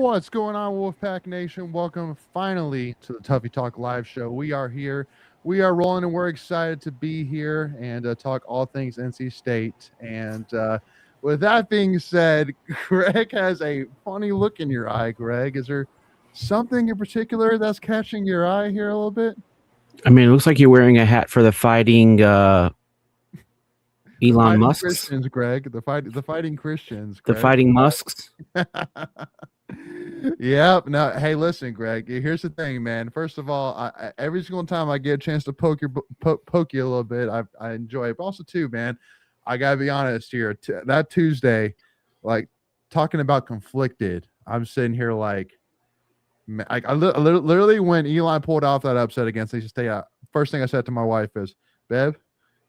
What's going on, Wolfpack Nation? Welcome finally to the Tuffy Talk live show. We are here. We are rolling, and we're excited to be here and talk all things NC State. And with that being said, Greg has a funny look in your eye. Greg, is there something in particular that's catching your eye here a little bit? I mean, it looks like you're wearing a hat for the fighting Elon Musk. Christians, Greg. The fighting Christians. Greg. The fighting Musks. Yep. No. Hey, listen, Greg. Here's the thing, man. First of all, every single time I get a chance to poke you a little bit, I enjoy it. But also, too, man, I gotta be honest here. That Tuesday, like talking about conflicted, I'm sitting here like, I literally when Elon pulled off that upset against NC State, first thing I said to my wife is, "Bev,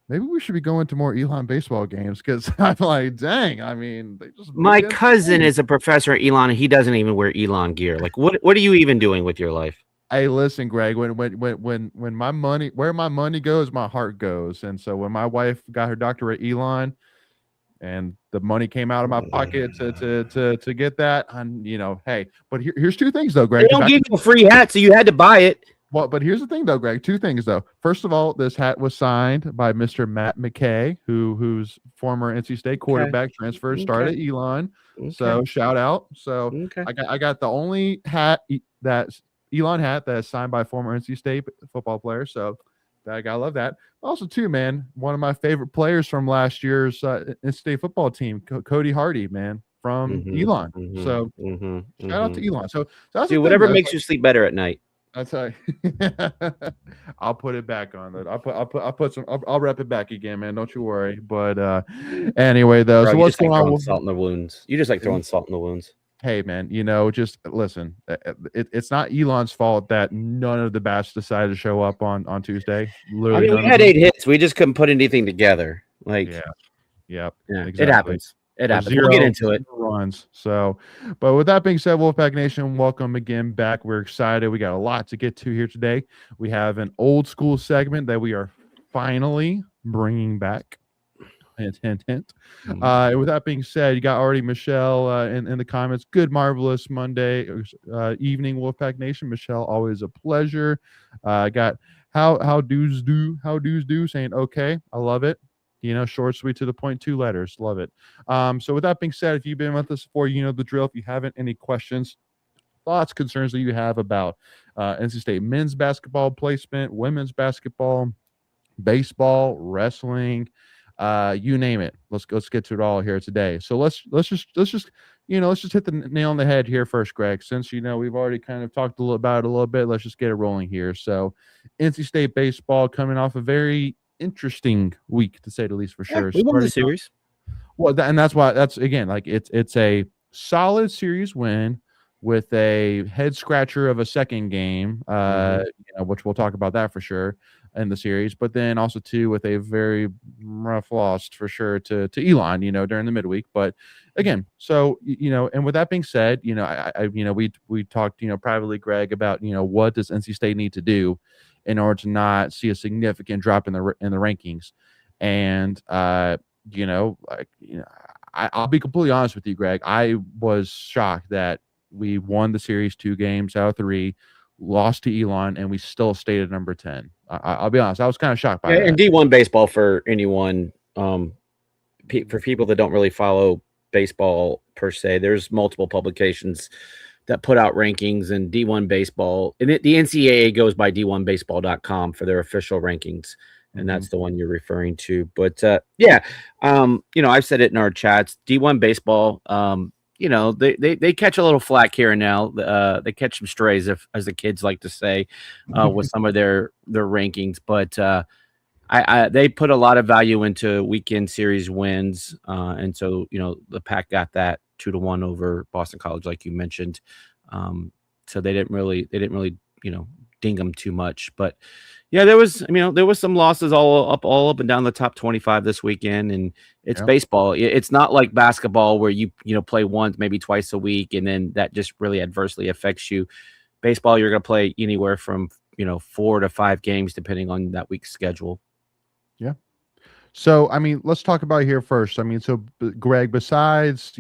maybe we should be going to more Elon baseball games," because I'm like, dang, I mean, they just my cousin is a professor at Elon, and he doesn't even wear Elon gear. Like, what are you even doing with your life? Hey, listen, Greg, when my money, where my money goes, my heart goes. And so when my wife got her doctorate at Elon and the money came out of my pocket to get that, and hey, but here's two things though, Greg. They don't give you a free hat, so you had to buy it. Well, but here's the thing, though, Greg. Two things, though. First of all, this hat was signed by Mr. Matt McKay, who's former NC State quarterback, transferred, started at Elon. So shout out. So I got the only hat that's Elon hat that is signed by a former NC State football player. So I gotta love that. Also, too, man, one of my favorite players from last year's NC State football team, Cody Hardy, man, from Elon. So shout out to Elon. So that's dude, whatever makes you sleep better at night. That's how I'll put it back on that. I'll rep it back again, man. Don't you worry. But anyway, though, bro, so what's going on? Salt in the wounds. You just like throwing salt in the wounds. Hey, man, just listen. It's not Elon's fault that none of the bats decided to show up on Tuesday. Literally, we had 8 hits. We just couldn't put anything together. Like, yeah, exactly. It happens. It happens. We'll get into it. Runs. So, but with that being said, Wolfpack Nation, welcome again back. We're excited. We got a lot to get to here today. We have an old school segment that we are finally bringing back. Hint, hint, hint. With that being said, you got already Michelle in the comments. Good, marvelous Monday evening, Wolfpack Nation. Michelle, always a pleasure. Got how dudes do saying okay. I love it. Short, sweet, to the point, 2 letters. Love it. So with that being said, if you've been with us before, you know the drill. If you haven't, any questions, thoughts, concerns that you have about NC State men's basketball placement, women's basketball, baseball, wrestling, you name it. Let's get to it all here today. So let's just let's just hit the nail on the head here first, Greg. Since we've already kind of talked about it a little bit, let's just get it rolling here. So, NC State baseball coming off a very interesting week to say the least, for Yeah, sure. we won the Starting series. well, and that's again, like it's a solid series win with a head scratcher of a second game, which we'll talk about that for sure in the series, but then also too with a very rough loss for sure to Elon, during the midweek. But again, so and with that being said, we talked privately, Greg, about what does NC State need to do in order to not see a significant drop in the rankings, and I'll be completely honest with you, Greg. I was shocked that we won the series 2 games out of 3, lost to Elon, and we still stayed at number 10. I'll be honest. I was kind of shocked by Yeah, that. and D1 baseball for anyone, for people that don't really follow baseball per se, there's multiple publications that put out rankings, and D1 baseball, and the NCAA goes by d1baseball.com for their official rankings. And that's the one you're referring to. But I've said it in our chats. D1 baseball, they catch a little flack here and now. They catch some strays, as the kids like to say, with some of their rankings. But they put a lot of value into weekend series wins, and so the Pack got that 2-1 over Boston College, like you mentioned. So they didn't really ding them too much, but yeah, there was some losses all up and down the top 25 this weekend, and it's baseball. It's not like basketball where you play once, maybe twice a week, and then that just really adversely affects you. Baseball, you're going to play anywhere from 4 to 5 games depending on that week's schedule. Yeah. So, let's talk about here first. Greg, besides,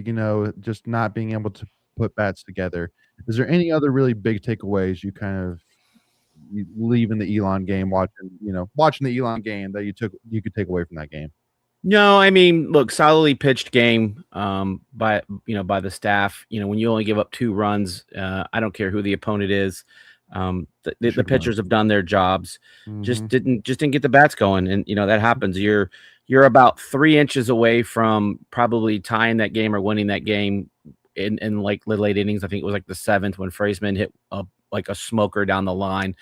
just not being able to put bats together, is there any other really big takeaways you leave in the Elon game, watching the Elon game that you could take away from that game? No, look, solidly pitched game by the staff. When you only give up 2 runs, I don't care who the opponent is. The pitchers have done their jobs. Just didn't get the bats going, and that happens. You're about 3 inches away from probably tying that game or winning that game in like the late innings. I think it was like the 7th when Freisman hit like a smoker down the line,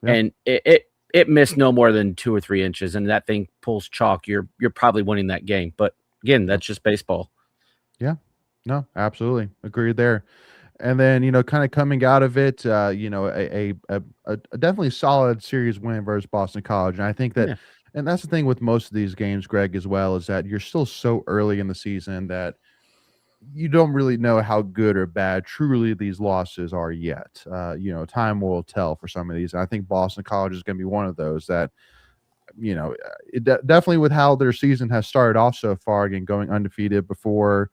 and it missed no more than 2 or 3 inches, and that thing pulls chalk. You're probably winning that game, but again, that's just baseball. Yeah, no, absolutely agreed there. And then kind of coming out of it, a definitely solid series win versus Boston College, and I think that, and that's the thing with most of these games, Greg, as well, is that you're still so early in the season that you don't really know how good or bad truly these losses are yet. Time will tell for some of these. And I think Boston College is going to be one of those that, definitely with how their season has started off so far, again, going undefeated before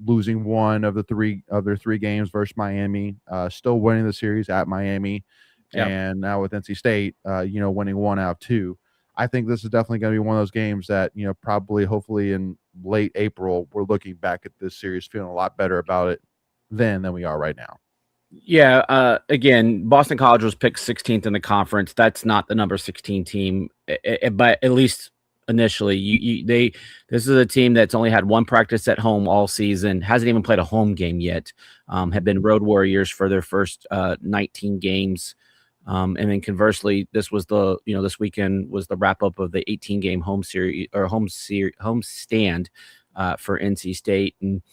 losing one of their 3 games versus Miami, still winning the series at Miami, and now with NC State, winning 1 out of 2. I think this is definitely going to be one of those games that, probably, hopefully in late April, we're looking back at this series feeling a lot better about it then than we are right now. Yeah. Again, Boston College was picked 16th in the conference. That's not the number 16 team, but at least initially, this is a team that's only had 1 practice at home all season, hasn't even played a home game yet, have been road warriors for their first 19 games. And then conversely, this weekend was the wrap up of the 18-game home series or home stand for NC State. And,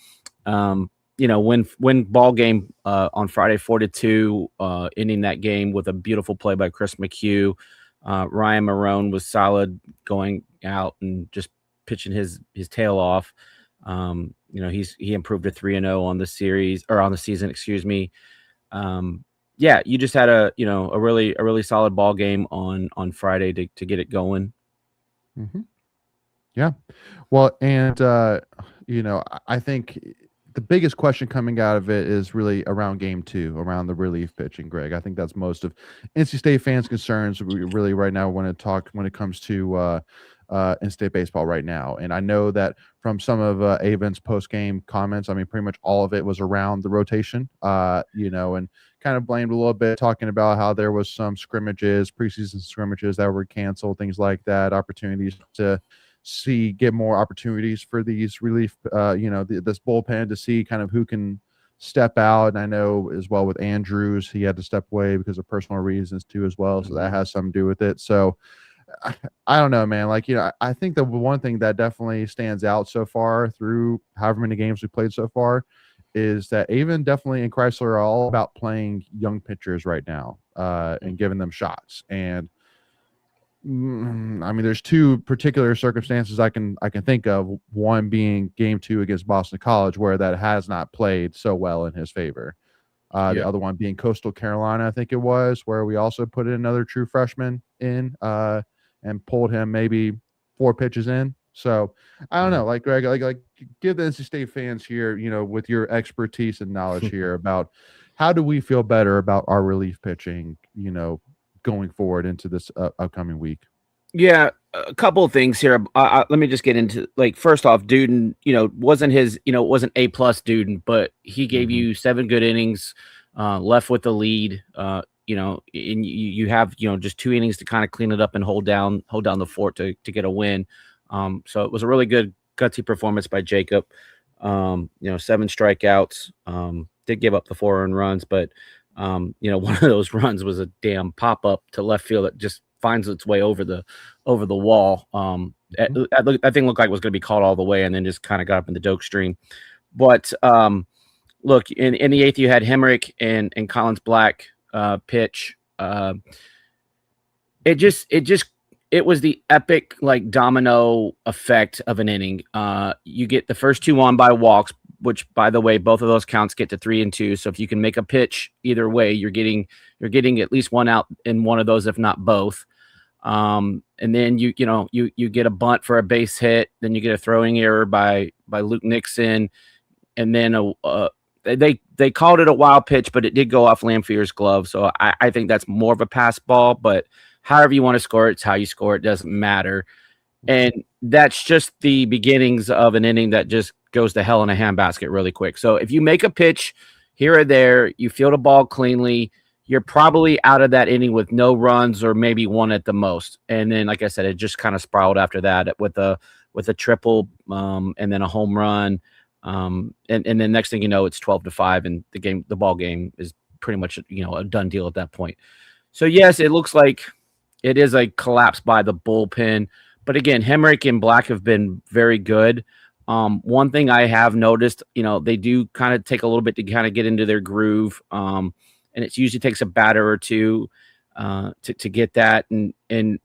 win ball game on Friday 4-2, ending that game with a beautiful play by Chris McHugh. Ryan Marone was solid going out and just pitching his tail off. He improved to 3-0 on the series or on the season, excuse me. You just had a really solid ball game on Friday to get it going. Yeah. Well, and I think the biggest question coming out of it is really around game 2, around the relief pitching, Greg. I think that's most of NC State fans' concerns really right now when it comes to NC State baseball right now. And I know that from some of Avon's post-game comments, pretty much all of it was around the rotation, and kind of blamed a little bit, talking about how there was some preseason scrimmages that were canceled, things like that, opportunities to get more opportunities for these relief, this bullpen to see kind of who can step out. And I know as well with Andrews, he had to step away because of personal reasons too, as well. So that has something to do with it. So I don't know, man. Like, I think the one thing that definitely stands out so far through however many games we played so far is that Avon definitely and Chrysler are all about playing young pitchers right now and giving them shots. And I mean, there's two particular circumstances I can think of. One being Game 2 against Boston College, where that has not played so well in his favor. The other one being Coastal Carolina, I think it was, where we also put in another true freshman in and pulled him maybe 4 pitches in. So I don't know, like Greg, like give the NC State fans here, with your expertise and knowledge here about how do we feel better about our relief pitching, going forward into this upcoming week. Yeah, a couple of things here. Let me just get into, like, first off, Duden, wasn't A+ Duden, but he gave you 7 good innings, left with the lead, and you have, just 2 innings to kind of clean it up and hold down the fort to get a win. So it was a really good gutsy performance by Jacob. 7 strikeouts, did give up the 4 earned runs, but one of those runs was a damn pop up to left field that just finds its way over the wall. That thing looked like it was going to be caught all the way, and then just kind of got up in the doke stream. But look, in the 8th, you had Hemrick and Collins Black pitch. It was the epic, like, domino effect of an inning. You get the first 2 on by walks, which, by the way, both of those counts get to 3 and 2. So if you can make a pitch either way, you're getting at least 1 out in one of those, if not both. And then you get a bunt for a base hit, then you get a throwing error by Luke Nixon, and then they called it a wild pitch, but it did go off Lamphier's glove. So I think that's more of a pass ball, but however you want to score it, it's how you score it, doesn't matter. And that's just the beginnings of an inning that just goes to hell in a handbasket really quick. So if you make a pitch here or there, you field a ball cleanly, you're probably out of that inning with no runs or maybe 1 at the most. And then, like I said, it just kind of spiraled after that with a triple and then a home run. And then next thing you know, it's 12-5, and the ball game is pretty much, a done deal at that point. So yes, it looks like it is a collapse by the bullpen. But again, Hemrick and Black have been very good. One thing I have noticed, they do kind of take a little bit to kind of get into their groove. And it usually takes a batter or 2 to get that. And when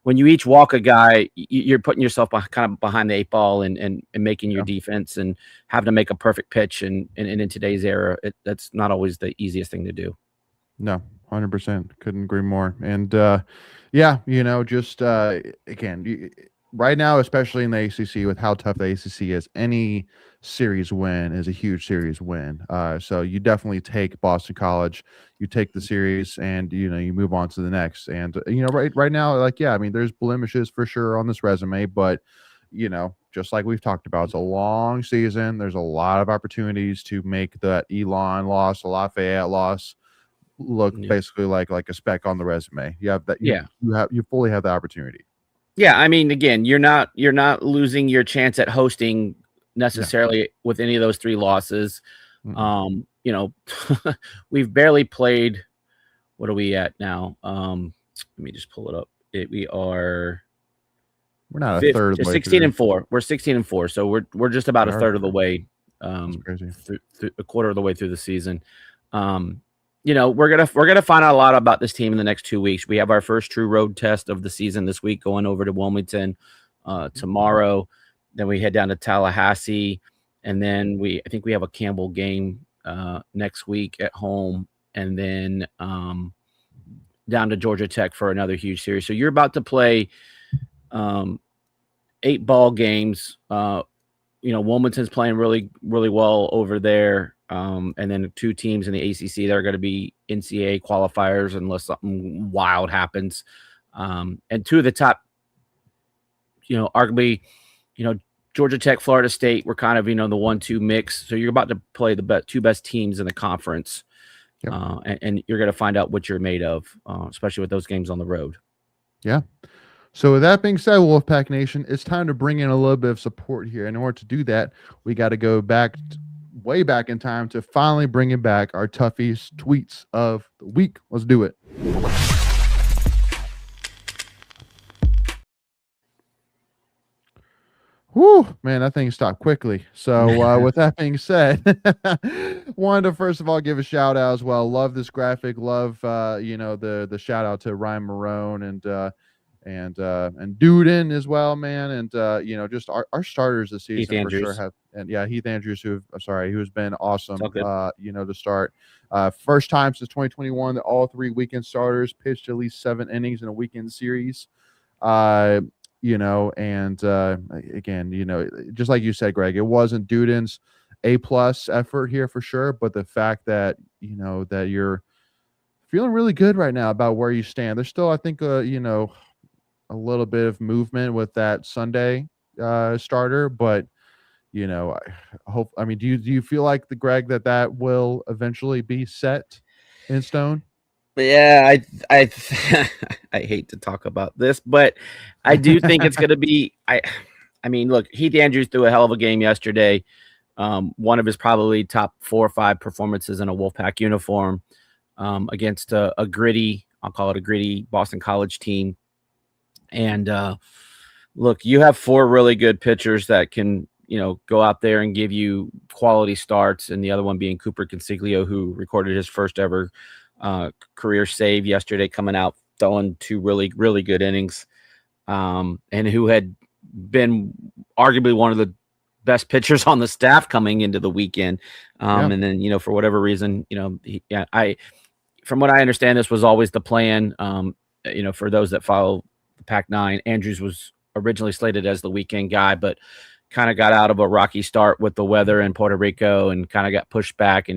you each walk a guy, you're putting yourself kind of behind the 8 ball and making your defense and having to make a perfect pitch. And in today's era, that's not always the easiest thing to do. No, 100%. Couldn't agree more. And again, right now, especially in the ACC, with how tough the ACC is, any series win is a huge series win. So you definitely take Boston College, you take the series, and you move on to the next. And right now, I mean, there's blemishes for sure on this resume, but just like we've talked about, it's a long season. There's a lot of opportunities to make that Elon loss, a Lafayette loss look basically like a speck on the resume. You have that. You fully have the opportunity. Yeah, I mean, again, you're not losing your chance at hosting necessarily with any of those 3 losses. We've barely played. What are we at now? Let me just pull it up. We're not a third of the way 16-4. We're 16-4, so we're just about a third of the way. Through a quarter of the way through the season. We're gonna find out a lot about this team in the next 2 weeks. We have our first true road test of the season this week, going over to Wilmington tomorrow. Then we head down to Tallahassee, and then I think we have a Campbell game next week at home, and then down to Georgia Tech for another huge series. So you're about to play 8 ball games. Wilmington's playing really, really well over there. And then 2 teams in the ACC that are going to be NCAA qualifiers unless something wild happens. And 2 of the top, arguably, Georgia Tech, Florida State, were kind of, the 1-2 mix. So you're about to play the 2 best teams in the conference. Yep. And you're going to find out what you're made of, especially with those games on the road. Yeah. So with that being said, Wolfpack Nation, it's time to bring in a little bit of support here. And in order to do that, we got to go back way back in time to finally bringing back our Tuffy's tweets of the week. Let's do it. Whew, man, that thing stopped quickly. So with that being said, wanted to first of all give a shout out as well. Love this graphic. Love the shout out to Ryan Marone and Duden as well, man. And just our starters this season Heath for sure Andrews. have, and yeah, Heath Andrews, who's been awesome. It's all good. To start. First time since 2021 that all 3 weekend starters pitched at least 7 innings in a weekend series. Again, just like you said, Greg, it wasn't Duden's A+ effort here for sure, but the fact that that you're feeling really good right now about where you stand. There's still, I think, a little bit of movement with that Sunday starter, but I hope. I mean, do you feel like Greg that will eventually be set in stone? But yeah, I I hate to talk about this, but I do think it's going to be. I mean, look, Heath Andrews threw a hell of a game yesterday. One of his probably top 4 or 5 performances in a Wolfpack uniform against a gritty, I'll call it a gritty Boston College team. And look, you have 4 really good pitchers that can go out there and give you quality starts, and the other one being Cooper Consiglio, who recorded his first ever career save yesterday, coming out throwing 2 really, really good innings, and who had been arguably one of the best pitchers on the staff coming into the weekend. And then, for whatever reason, from what I understand, this was always the plan. For those that follow the Pac-9, Andrews was originally slated as the weekend guy, but kind of got out of a rocky start with the weather in Puerto Rico and kind of got pushed back,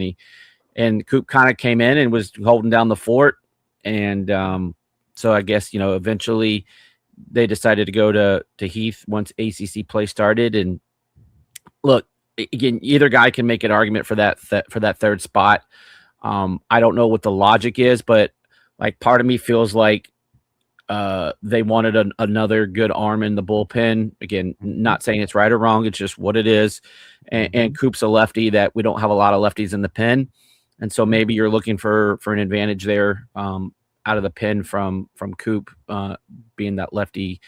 and Coop kind of came in and was holding down the fort. And so I guess, eventually they decided to go to Heath once ACC play started. And look, again, either guy can make an argument for that 3rd spot. I don't know what the logic is, but like part of me feels like they wanted another good arm in the bullpen. Again, not saying it's right or wrong. It's just what it is. And Coop's a lefty that we don't have a lot of lefties in the pen. And so maybe you're looking for an advantage there out of the pen from Coop being that lefty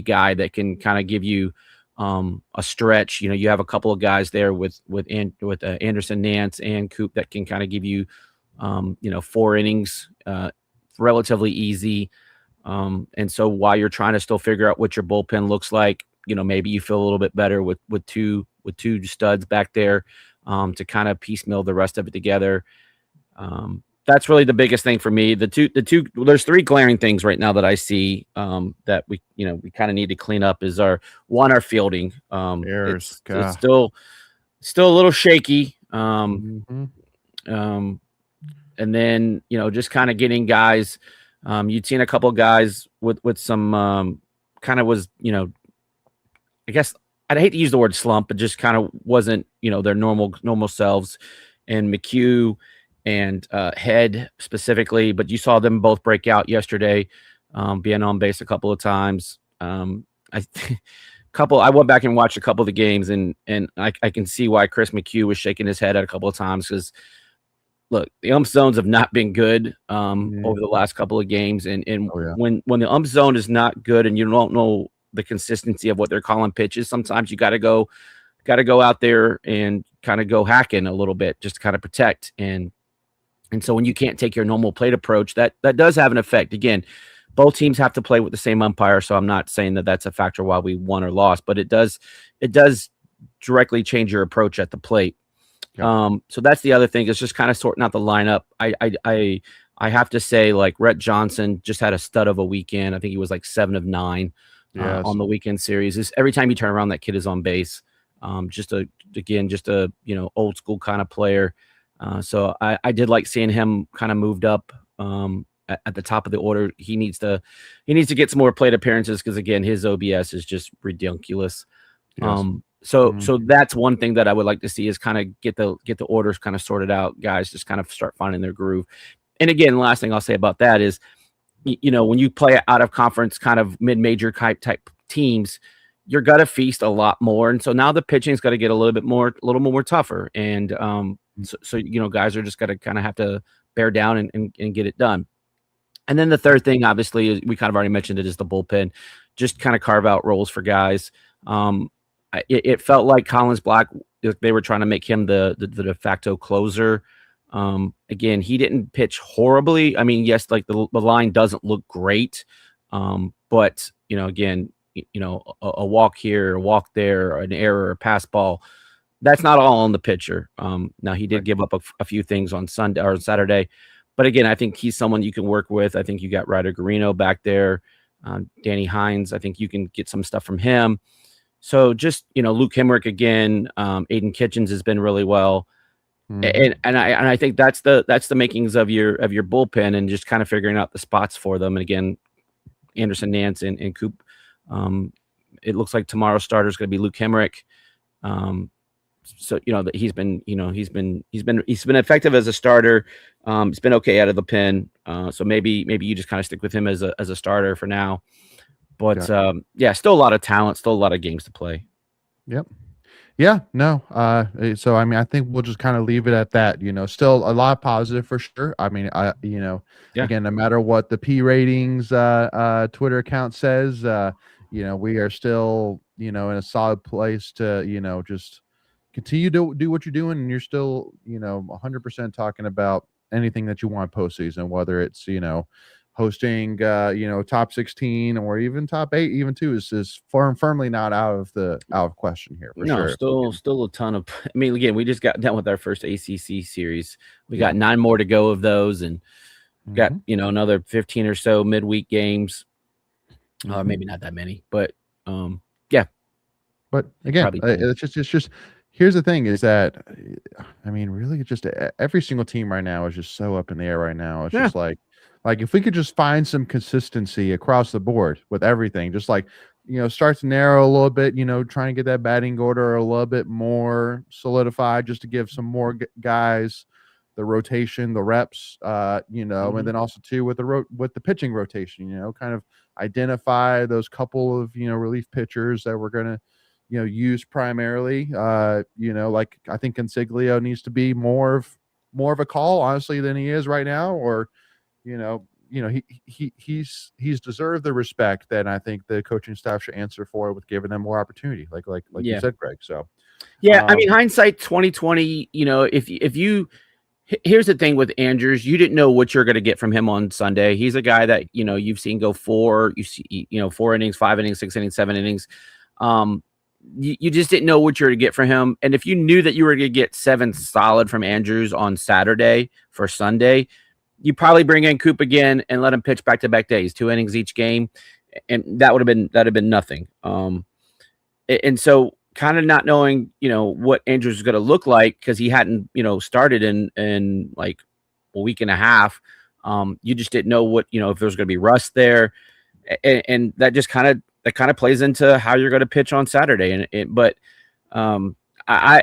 guy that can kind of give you a stretch. You have a couple of guys there with Anderson, Nance, and Coop that can kind of give you 4 innings relatively easy. And so while you're trying to still figure out what your bullpen looks like, maybe you feel a little bit better with two studs back there to kind of piecemeal the rest of it together. That's really the biggest thing for me. The two there's 3 glaring things right now that I see that we kind of need to clean up is our fielding. It's still a little shaky. And then, just kind of getting guys. You'd seen a couple of guys with some kind of was, I guess I'd hate to use the word slump, but just kind of wasn't, their normal selves. And McHugh and Head specifically, but you saw them both break out yesterday, being on base a couple of times. I went back and watched a couple of the games, and I can see why Chris McHugh was shaking his head at a couple of times, because look, the ump zones have not been good over the last couple of games. And when the ump zone is not good and you don't know the consistency of what they're calling pitches, sometimes you got to go out there and kind of go hacking a little bit just to kind of protect. And so when you can't take your normal plate approach, that does have an effect. Again, both teams have to play with the same umpire, so I'm not saying that that's a factor why we won or lost, but it does directly change your approach at the plate. So that's the other thing, is just kind of sorting out the lineup. I have to say, like, Rhett Johnson just had a stud of a weekend. I think he was like 7 of 9 on the weekend series. Every time you turn around, that kid is on base. Just a old school kind of player. So I did like seeing him kind of moved up at the top of the order. He needs to get some more plate appearances, because again, his OBS is just ridiculous. Yes. So that's one thing that I would like to see, is kind of get the orders kind of sorted out. Guys just kind of start finding their groove. And again, last thing I'll say about that is, when you play out of conference kind of mid-major type teams, you're going to feast a lot more. And so now the pitching's got to get a little more tougher. And so guys are just got to kind of have to bear down and get it done. And then the third thing, obviously, is we kind of already mentioned it, is the bullpen. Just kind of carve out roles for guys. It felt like Collins Black, they were trying to make him the de facto closer. Again, he didn't pitch horribly. I mean, yes, like the line doesn't look great. But, again, a walk here, a walk there, an error, a pass ball, that's not all on the pitcher. Now he did give up a few things on Sunday or Saturday, but again, I think he's someone you can work with. I think you got Ryder Garino back there, Danny Hines. I think you can get some stuff from him. So just, Luke Hemrick again, Aiden Kitchens has been really well. And I think that's the makings of your bullpen, and just kind of figuring out the spots for them. And again, Anderson, Nance, and Coop. It looks like tomorrow's starter is going to be Luke Hemrick. So that he's been effective as a starter. It's been okay out of the pen. So maybe you just kind of stick with him as a starter for now. But still a lot of talent, still a lot of games to play. Yep. Yeah, no. So I mean, I think we'll just kind of leave it at that. Still a lot of positive for sure. I mean, again, no matter what the P ratings Twitter account says, we are still in a solid place to just continue to do what you're doing, and you're still 100% talking about anything that you want postseason, whether it's hosting top 16 or even top 8, even 2 is firmly not out of question here for sure. Still a ton of. I mean, again, we just got done with our first ACC series. We got 9 more to go of those, and got another 15 or so midweek games. Maybe not that many, but yeah. But again, it's just here's the thing: is that I mean, really, just every single team right now is just so up in the air right now. It's just like if we could just find some consistency across the board with everything, just start to narrow a little bit, trying to get that batting order a little bit more solidified, just to give some more guys the rotation, the reps, and then also too with the pitching rotation, kind of identify those couple of relief pitchers that we're gonna use primarily. Like I think Consiglio needs to be more of a call, honestly, than he is right now, or he's deserved the respect that I think the coaching staff should answer for, with giving them more opportunity, like you said, Greg. So I mean, hindsight 2020, if you here's the thing with Andrews, you didn't know what you're going to get from him on Sunday. He's a guy that you've seen go 4 innings, 5 innings, 6 innings, 7 innings. You just didn't know what you were to get from him. And if you knew that you were going to get 7 solid from Andrews on Saturday for Sunday, you probably bring in Coop again and let him pitch back-to-back days, 2 innings each game, and that'd have been nothing. And so kind of not knowing, what Andrews is going to look like, because he hadn't, started in like a week and a half. You just didn't know what, if there was going to be rust there, and that just kind of plays into how you're going to pitch on Saturday. But I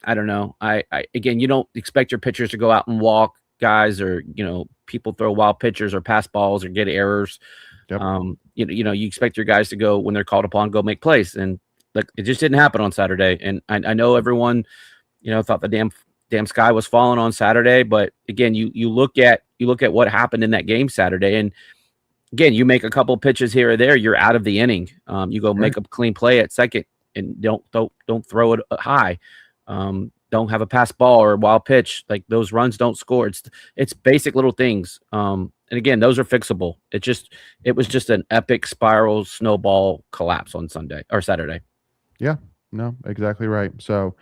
don't know. I again, you don't expect your pitchers to go out and walk guys, or people throw wild pitchers or pass balls or get errors. Yep. You expect your guys to go, when they're called upon, go make plays, and it just didn't happen on Saturday. And I know everyone thought the damn sky was falling on Saturday, but again, you look at what happened in that game Saturday, and again, you make a couple pitches here or there, you're out of the inning. You go make a clean play at second, and don't throw it high. Don't have a pass ball or a wild pitch. Like, those runs don't score. It's basic little things. And again, those are fixable. It was just an epic spiral snowball collapse on Sunday or Saturday. Yeah, no, exactly right. So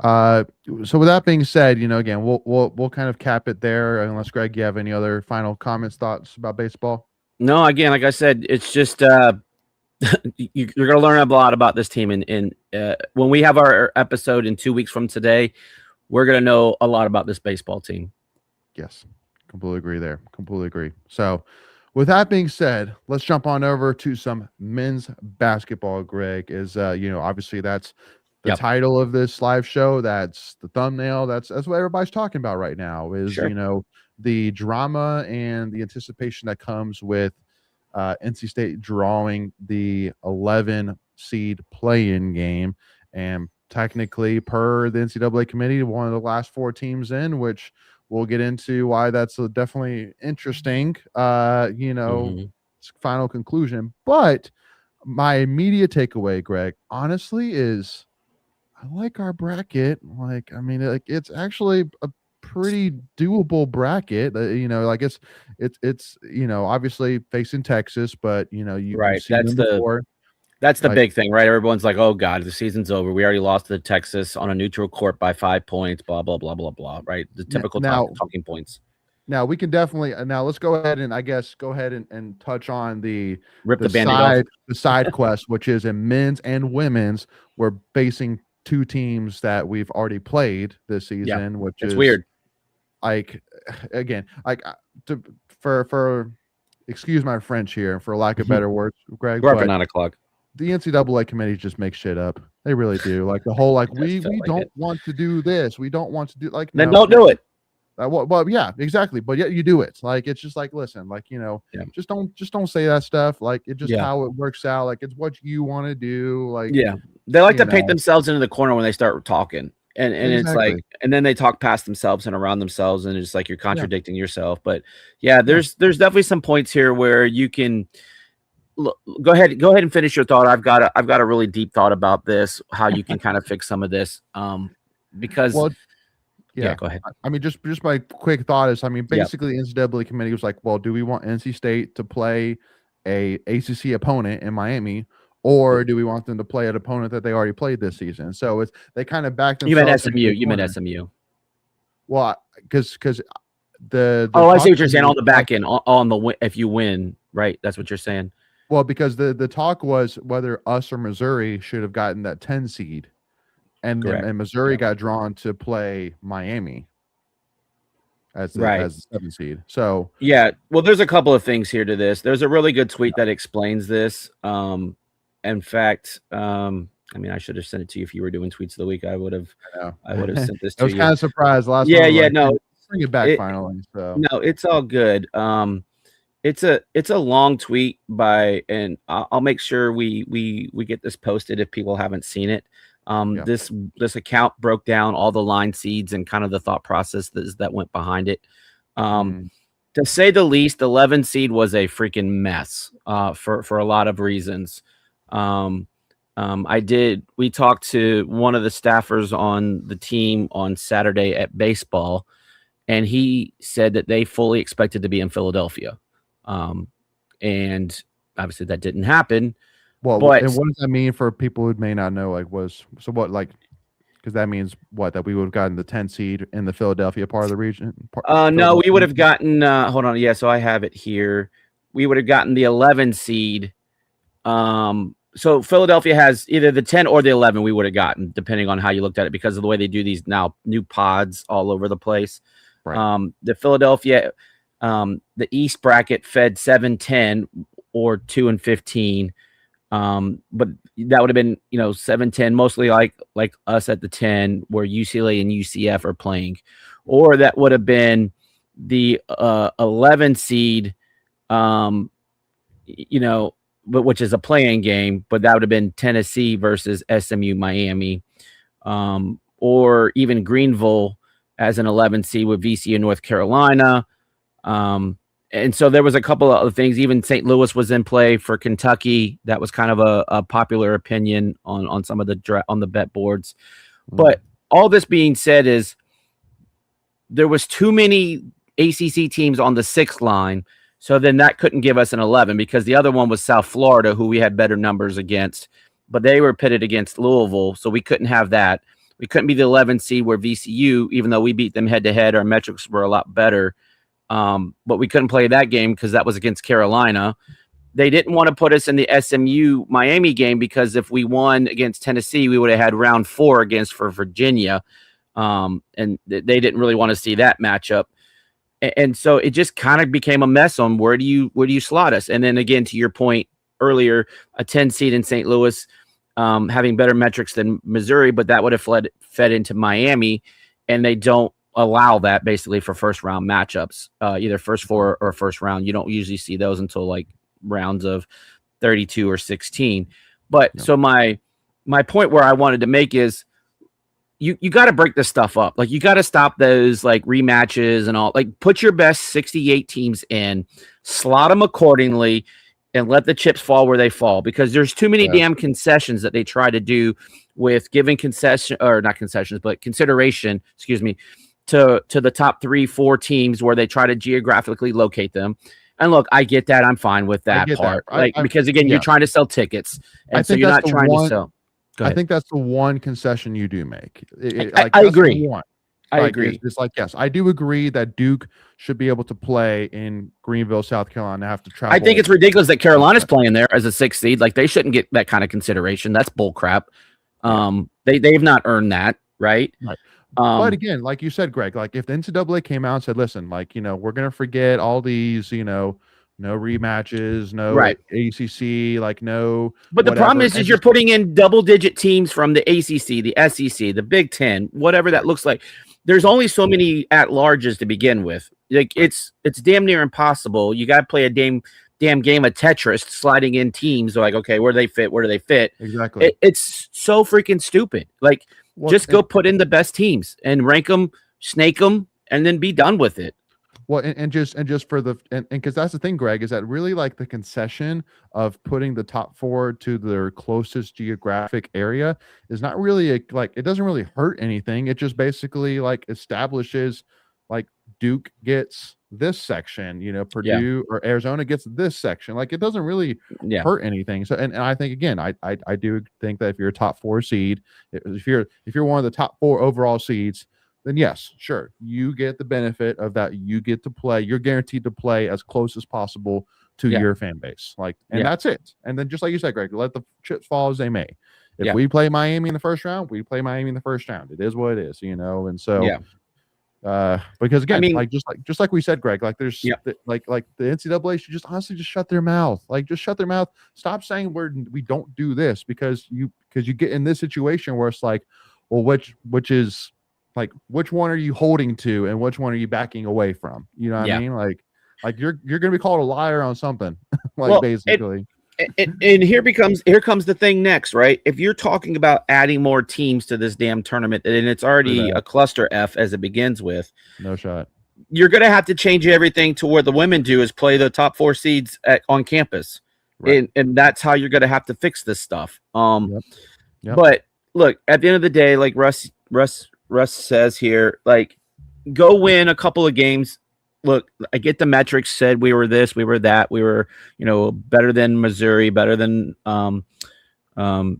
with that being said, again, we'll kind of cap it there, unless Greg, you have any other final comments, thoughts about baseball? No, again, like I said, it's just you're going to learn a lot about this team. And when we have our episode in 2 weeks from today, we're going to know a lot about this baseball team. Yes, completely agree there. Completely agree. So with that being said, let's jump on over to some men's basketball. Greg, is obviously that's the title of this live show. That's the thumbnail. That's what everybody's talking about right now, is the drama and the anticipation that comes with NC State drawing the 11 seed play-in game, and technically, per the NCAA committee, one of the last 4 teams in, which we'll get into why that's definitely interesting. Final conclusion. But my immediate takeaway, Greg, honestly, is I like our bracket. Like, I mean, like it's actually a pretty doable bracket. It's obviously facing Texas, but you've seen them before. That's the big thing, right? Everyone's like, "Oh God, the season's over. We already lost to Texas on a neutral court by 5 points." Blah blah blah blah blah. Right? The typical talking points. Now we can definitely let's go ahead and touch on the side quest, which is in men's and women's. We're facing 2 teams that we've already played this season, which is weird. Like, again, like for excuse my French here, for lack of better words, Greg. We're up at 9 o'clock. The NCAA committee just makes shit up. They really do. Like the whole we don't want to do this. We don't want to do then don't do it. Well, yeah, exactly. But yet you do it. Like it's just like, listen, like just don't say that stuff. Like it's just how it works out. Like it's what you want to do. Like they like to paint themselves into the corner when they start talking, and it's like, and then they talk past themselves and around themselves, and it's like you're contradicting yourself. But there's definitely some points here where you can. Go ahead and finish your thought. I've got a really deep thought about this, how you can kind of fix some of this. Because go ahead. I mean, just my quick thought is, I mean, basically the NCAA committee was like, well, do we want NC State to play a ACC opponent in Miami, or do we want them to play an opponent that they already played this season? So they kind of backed themselves. You meant SMU. Well, because I see what you're saying on the back end on the if you win, right? That's what you're saying. Well, because the talk was whether us or Missouri should have gotten that 10 seed, and Missouri got drawn to play Miami as the 7 seed. So well, there's a couple of things here to this. There's a really good tweet that explains this. In fact, I mean, I should have sent it to you if you were doing tweets of the week. I would have sent this to you. I was kind of surprised last time. No, bring it back finally. So no, it's all good. It's a long tweet and I'll make sure we get this posted if people haven't seen it. This account broke down all the line seeds and kind of the thought process that went behind it. To say the least, 11 seed was a freaking mess for a lot of reasons. We talked to one of the staffers on the team on Saturday at baseball, and he said that they fully expected to be in Philadelphia. And obviously that didn't happen. Well, and what does that mean for people who may not know? Because that means that we would have gotten the 10 seed in the Philadelphia part of the region. No, we would have gotten. Hold on, so I have it here. We would have gotten the 11 seed. So Philadelphia has either the 10 or the 11. We would have gotten, depending on how you looked at it, because of the way they do these now new pods all over the place. Right. The Philadelphia. The East bracket fed 7-10 or 2 and 15. But that would have been, 7-10, mostly like us at the 10, where UCLA and UCF are playing, or that would have been the 11 seed, but which is a playing game, but that would have been Tennessee versus SMU Miami, or even Greenville as an 11 seed with VCU North Carolina. And so there was a couple of other things. Even St. Louis was in play for Kentucky. That was kind of a popular opinion on some of the bet boards. But all this being said is there was too many ACC teams on the 6th line. So then that couldn't give us an 11, because the other one was South Florida, who we had better numbers against, but they were pitted against Louisville. So we couldn't have that. We couldn't be the 11 seed where VCU, even though we beat them head to head, our metrics were a lot better. But we couldn't play that game because that was against Carolina. They didn't want to put us in the SMU Miami game, because if we won against Tennessee, we would have had round 4 for Virginia. And they didn't really want to see that matchup. And so it just kind of became a mess on where do you slot us? And then again, to your point earlier, a 10 seed in St. Louis, having better metrics than Missouri, but that would have fed into Miami, and they don't allow that basically for first round matchups, either first four or first round. You don't usually see those until like rounds of 32 or 16. But so my point where I wanted to make is you got to break this stuff up. Like you got to stop those like rematches and all. Like put your best 68 teams in, slot them accordingly, and let the chips fall where they fall, because there's too many damn concessions that they try to do with giving concession, or not concessions, but consideration, excuse me, to the top 3-4 teams where they try to geographically locate them. And look, I get that. I'm fine with that part. Because again, you're trying to sell tickets, and so you're not trying to sell. I think that's the one concession you do make. I agree. I agree. It's like, yes, I do agree that Duke should be able to play in Greenville, South Carolina, have to travel. I think it's ridiculous that Carolina's playing there as a 6th seed. Like they shouldn't get that kind of consideration. That's bull crap. They've not earned that, right? But again, like you said, Greg, like if the NCAA came out and said, listen, like, we're going to forget all these, no rematches, no ACC, like no. But the problem is you're putting in double-digit teams from the ACC, the SEC, the Big Ten, whatever that looks like. There's only so many at-larges to begin with. Like it's damn near impossible. You got to play a damn game of Tetris, sliding in teams. Like, okay, where do they fit? Where do they fit? Exactly. It's so freaking stupid. Like, just go put in the best teams and rank them, snake them, and then be done with it. Well, and just for the because that's the thing, Greg, is that really like the concession of putting the top 4 to their closest geographic area is not really it doesn't really hurt anything. It just basically like establishes like Duke gets this section, Purdue or Arizona gets this section. Like it doesn't really hurt anything. So and I think again, I do think that if you're a top 4 seed, if you're one of the top 4 overall seeds, then yes, sure, you get the benefit of that. You get to play. You're guaranteed to play as close as possible to your fan base. Like, and that's it. And then just like you said, Greg, let the chips fall as they may. If we play Miami in the first round, we play Miami in the first round. It is what it is, And so, because again, just like we said, Greg, like there's like the NCAA should just honestly just shut their mouth. Like just shut their mouth. Stop saying we don't do this because you get in this situation where it's like, well, which is like which one are you holding to and which one are you backing away from? You know what I mean? Like you're gonna be called a liar on something. Basically. And here comes the thing next, right? If you're talking about adding more teams to this damn tournament, and it's already a cluster F as it begins with, no shot. You're gonna have to change everything to where the women do is play the top 4 seeds on campus, and that's how you're gonna have to fix this stuff. But look, at the end of the day, like Russ says here, like go win a couple of games. Look, I get the metrics said we were this, we were that, we were, better than Missouri, better than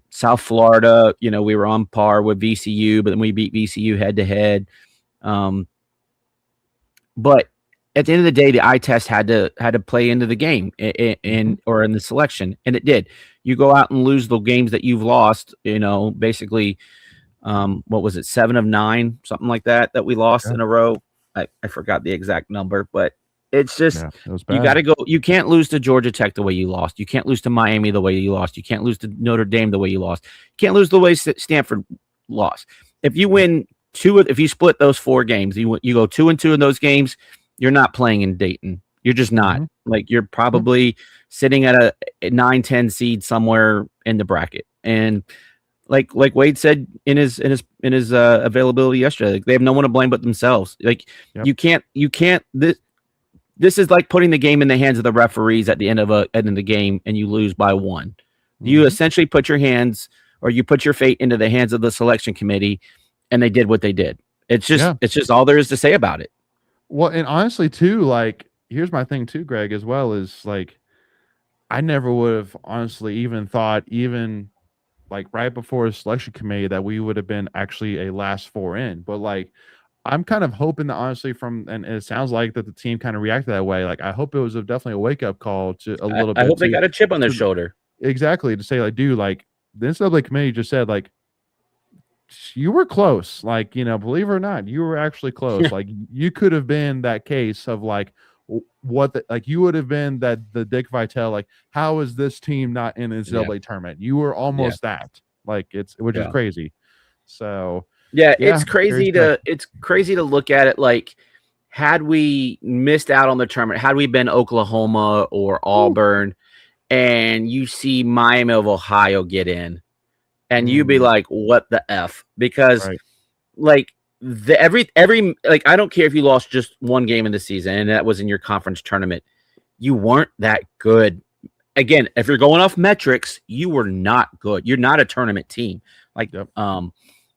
South Florida. We were on par with VCU, but then we beat VCU head to head. But at the end of the day, the eye test had to play into the game or in the selection, and it did. You go out and lose the games that you've lost, basically. What was it, 7 of 9, something like that we lost in a row. I forgot the exact number, but it's just you got to go. You can't lose to Georgia Tech the way you lost. You can't lose to Miami the way you lost. You can't lose to Notre Dame the way you lost. You can't lose the way Stanford lost. If you win if you split those 4 games, you go 2-2 in those games, you're not playing in Dayton. You're just not. Like you're probably sitting at a 9-10 seed somewhere in the bracket. And like Wade said in his availability yesterday, like, they have no one to blame but themselves. Like you can't this is like putting the game in the hands of the referees at the end of the game and you lose by 1. You essentially put your fate into the hands of the selection committee, and they did what they did. It's just all there is to say about it. Well, and honestly too, like here's my thing too, Greg, as well, is like I never would have honestly even thought like right before a selection committee that we would have been actually a last 4 in. But like I'm kind of hoping that honestly and it sounds like that the team kind of reacted that way. Like I hope it was definitely a wake-up call to a little bit. I hope they got a chip on their shoulder. Exactly. To say like, dude, like the NCAA committee just said like you were close. Like, believe it or not, you were actually close. Like you could have been that case of like you would have been the Dick Vitale, like, how is this team not in the NCAA tournament? You were almost that. Like which is crazy. So Yeah, Yeah, curious it's crazy to look at it like, had we missed out on the tournament, had we been Oklahoma or Auburn, and you see Miami of Ohio get in, and you be like, what the F? Because right. like every like, I don't care if you lost just one game in the season and that was in your conference tournament, you weren't that good. Again, if you're going off metrics, you were not good. You're not a tournament team. Like Yep.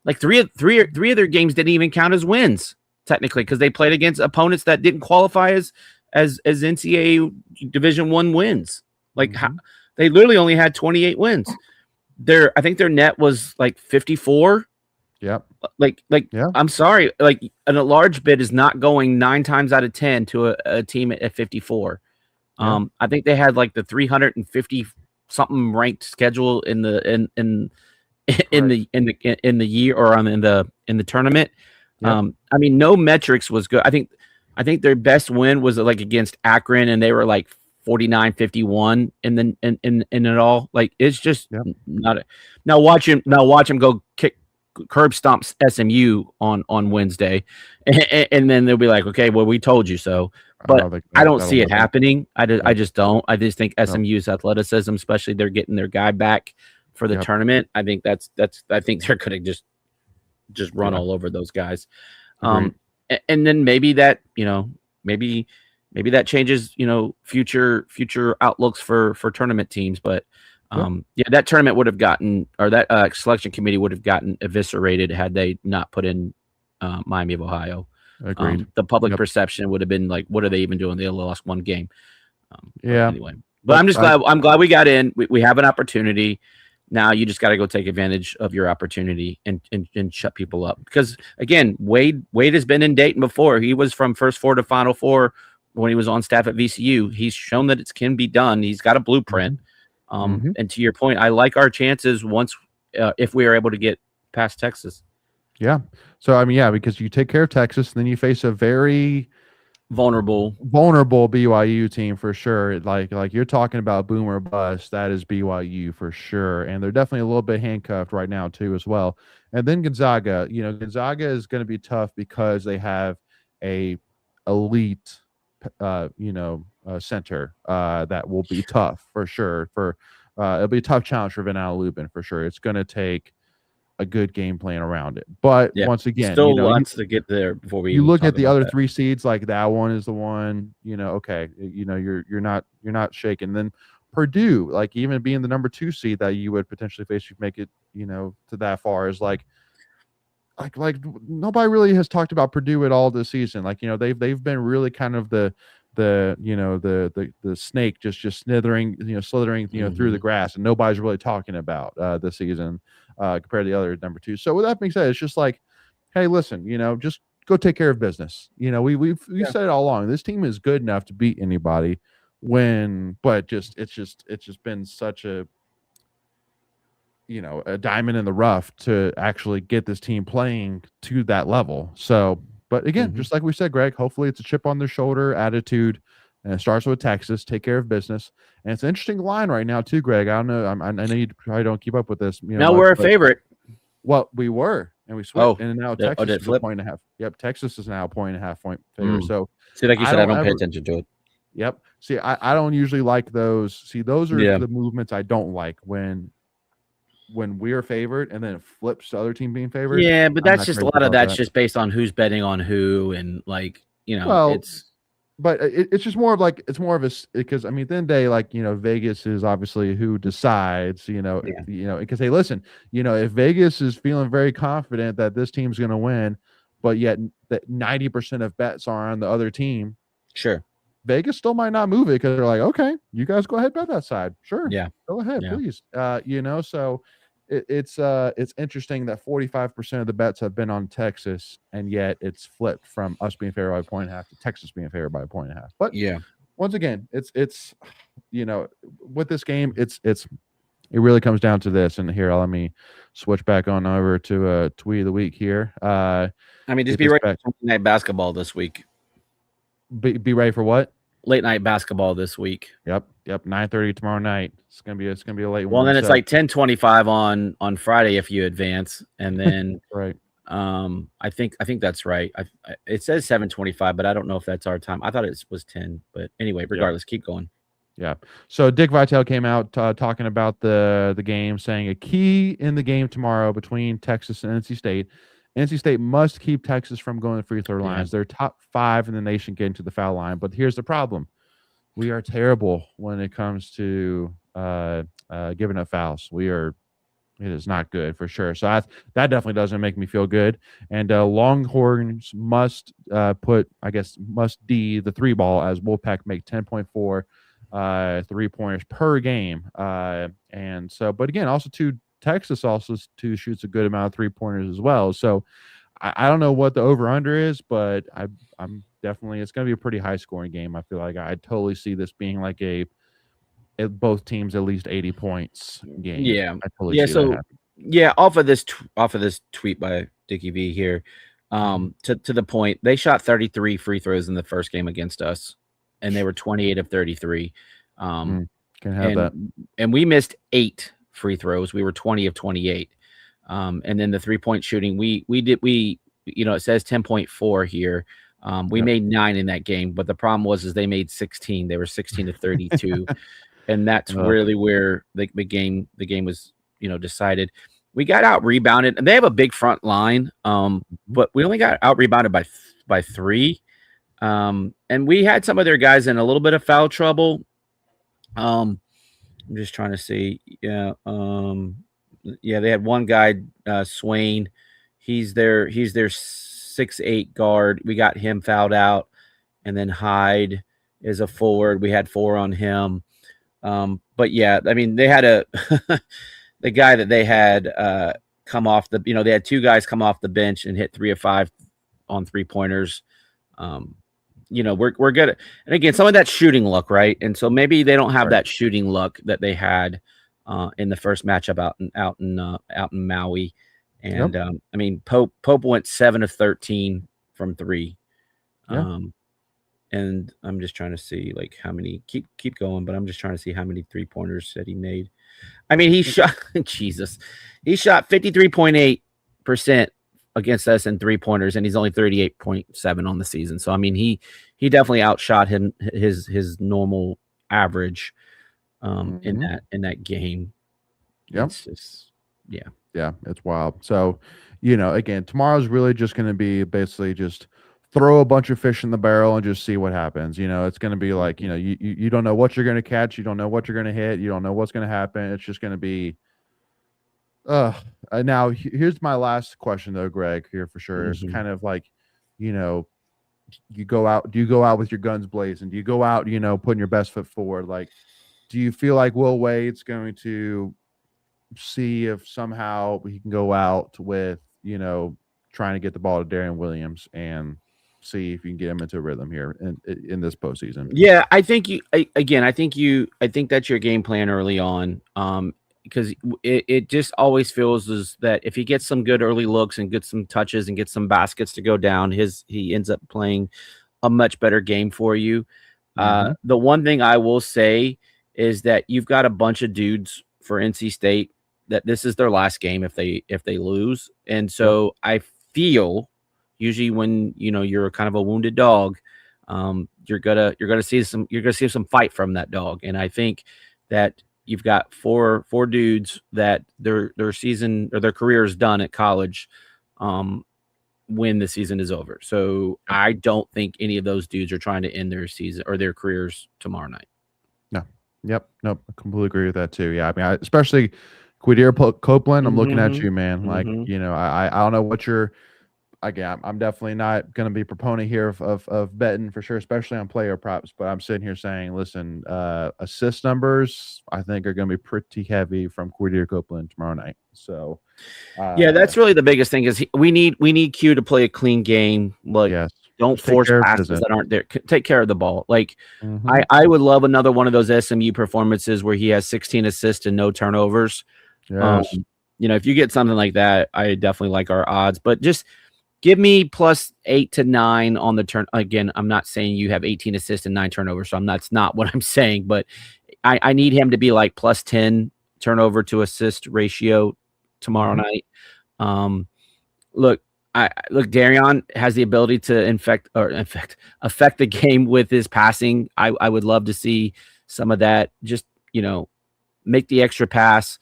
like three of their games didn't even count as wins technically, because they played against opponents that didn't qualify as NCAA Division One wins. Like they literally only had 28 wins. I think their net was like 54. Yep. Like Yeah. I'm sorry, like a large bid is not going 9 times out of 10 to a team at 54. Yeah. I think they had like the 350 something ranked schedule in the year, or in the tournament. Yep. I mean, no metrics was good. I think their best win was like against Akron, and they were like 49-51 in it all. Like, it's just not a, now watch him go kick curb stomps SMU on Wednesday, and then they'll be like, okay, well, we told you so. But I don't see it happening. I just don't. I just think SMU's athleticism, especially they're getting their guy back for the tournament. I think I think they're going to just run all over those guys. And then maybe that, maybe that changes, future outlooks for tournament teams. But that tournament would have gotten, or that selection committee would have gotten eviscerated had they not put in Miami of Ohio. Agreed. The public perception would have been like, what are they even doing? They lost one game. Anyway, but But I'm just glad. I'm glad we got in. We have an opportunity. Now you just got to go take advantage of your opportunity and shut people up. Because again, Wade has been in Dayton before. He was from First Four to Final Four when he was on staff at VCU. He's shown that it can be done. He's got a blueprint. And to your point, I like our chances once if we are able to get past Texas. Yeah. So I mean, because you take care of Texas, then you face a very vulnerable BYU team for sure. Like you're talking about boom or bust. That is BYU for sure, and they're definitely a little bit handcuffed right now too as well. And then Gonzaga. Gonzaga is going to be tough because they have a elite, center that will be tough for sure. It'll be a tough challenge for Vanilla Lubin for sure. It's going to take a good game plan around it. But once again, still lots to get there before we look at the other three seeds, like that one is the one, okay, you're not shaking. Then Purdue, like even being the number 2 seed that you would potentially face, you make it, to that far, is like nobody really has talked about Purdue at all this season. Like, they've been really kind of the snake just slithering through the grass, and nobody's really talking about this season compared to the other number 2. So with that being said, it's just like, hey, listen, just go take care of business. We've said it all along. This team is good enough to beat anybody but it's just been such a diamond in the rough to actually get this team playing to that level. So, but again, just like we said, Greg, hopefully it's a chip on their shoulder attitude, and it starts with Texas. Take care of business. And it's an interesting line right now too, Greg. I don't know. I know you probably don't keep up with this. Now we're a favorite. Well, we were, and we switched, and now Texas is flip? a 1.5. Yep, Texas is now a 1.5 point favorite. So, see, like you said, I don't pay attention to it. Yep. See, I don't usually like those. See, those are the movements I don't like when we're favored and then it flips to other team being favored. Yeah, but that's just a lot of that's just based on who's betting on who, and but it's just more of like, it's more of a, because I mean, at the end of the day, like, Vegas is obviously who decides, because hey, listen, if Vegas is feeling very confident that this team's going to win, but yet that 90% of bets are on the other team, sure, Vegas still might not move it because they're like, okay, you guys go ahead, bet that side. Sure. Yeah. Go ahead, please. So it's interesting that 45% of the bets have been on Texas, and yet it's flipped from us being favored by a 1.5 to Texas being favored by a 1.5. But once again, it's with this game, it really comes down to this. And here, let me switch back on over to tweet of the week here. Just be ready for late night basketball this week. Be ready for what? Late night basketball this week. Yep. 9:30 tomorrow night. It's gonna be a late one. Well, then it's like 10:25 on Friday if you advance, and then right. I think that's right. It says 7:25, but I don't know if that's our time. I thought it was 10, but anyway, regardless, keep going. Yeah. So Dick Vitale came out talking about the game, saying a key in the game tomorrow between Texas and NC State. NC State must keep Texas from going to free throw lines. They're top 5 in the nation getting to the foul line. But here's the problem: we are terrible when it comes to giving up fouls. It is not good for sure. So that definitely doesn't make me feel good. And Longhorns must must D the 3 ball, as Wolfpack make 10.4 3-pointers per game. And so, but again, also Texas also shoots a good amount of 3-pointers as well. So I don't know what the over under is, but I'm definitely, it's going to be a pretty high scoring game. I feel like I totally see this being like both teams at least 80 points game. Yeah. I totally see that happening. Off of this tweet by Dickie V here, to the point, they shot 33 free throws in the first game against us, and they were 28 of 33. Can have that. And we missed 8 free throws. We were 20 of 28. And then the 3-point shooting, it says 10.4 here. We made 9 in that game, but the problem was they made 16. They were 16 to 32. And that's really where the game was, decided. We got out rebounded, and they have a big front line. But we only got out rebounded by 3. And we had some of their guys in a little bit of foul trouble. I'm just trying to see. Yeah. They had one guy, Swain. He's their 6'8" guard. We got him fouled out. And then Hyde is a forward. We had 4 on him. But yeah, I mean, they had the guy that they had come off they had 2 guys come off the bench and hit 3 of 5 on 3-pointers. We're good at, and again, some of that shooting luck, right? And so maybe they don't have that shooting luck that they had in the first matchup out in Maui. And I mean, Pope went 7 of 13 from 3. And I'm just trying to see like how many, keep going, but I'm just trying to see how many 3-pointers that he made. I mean, he shot 53.8% against us in 3-pointers, and he's only 38.7 on the season. So I mean, he definitely outshot his normal average in that game. Yeah. It's just, it's wild. So, again, tomorrow's really just going to be basically just throw a bunch of fish in the barrel and just see what happens. It's going to be like, you don't know what you're going to catch. You don't know what you're going to hit. You don't know what's going to happen. It's just going to be, now here's my last question though, Greg, here for sure. It's kind of like, do you go out with your guns blazing? Do you go out, putting your best foot forward? Like, do you feel like Will Wade's going to see if somehow he can go out with, trying to get the ball to Darian Williams and see if you can get him into a rhythm here in this postseason? Yeah, I think that's your game plan early on. Because it just always feels as that if he gets some good early looks and gets some touches and gets some baskets to go down, he ends up playing a much better game for you. The one thing I will say is that you've got a bunch of dudes for NC State that this is their last game if they lose. And so I feel usually when you're kind of a wounded dog, you're gonna see some fight from that dog. And I think that you've got four dudes that their season or their career is done at college when the season is over. So I don't think any of those dudes are trying to end their season or their careers tomorrow night. No. Yep. Nope. I completely agree with that too. Yeah. I mean, especially Quadir Copeland, I'm looking at you, man. Like, I don't know what you're. Again, I'm definitely not going to be a proponent here of betting for sure, especially on player props. But I'm sitting here saying, listen, assist numbers I think are going to be pretty heavy from Quadir Copeland tomorrow night. So, that's really the biggest thing is we need Q to play a clean game. Like, don't force passes that aren't there. Take care of the ball. Like, I would love another one of those SMU performances where he has 16 assists and no turnovers. Yes. If you get something like that, I definitely like our odds. But just give me plus 8 to 9 on the turn. Again, I'm not saying you have 18 assists and 9 turnovers, so that's not what I'm saying. But I need him to be like plus 10 turnover to assist ratio tomorrow night. Look, Look, Darion has the ability to affect the game with his passing. I would love to see some of that. Just make the extra pass.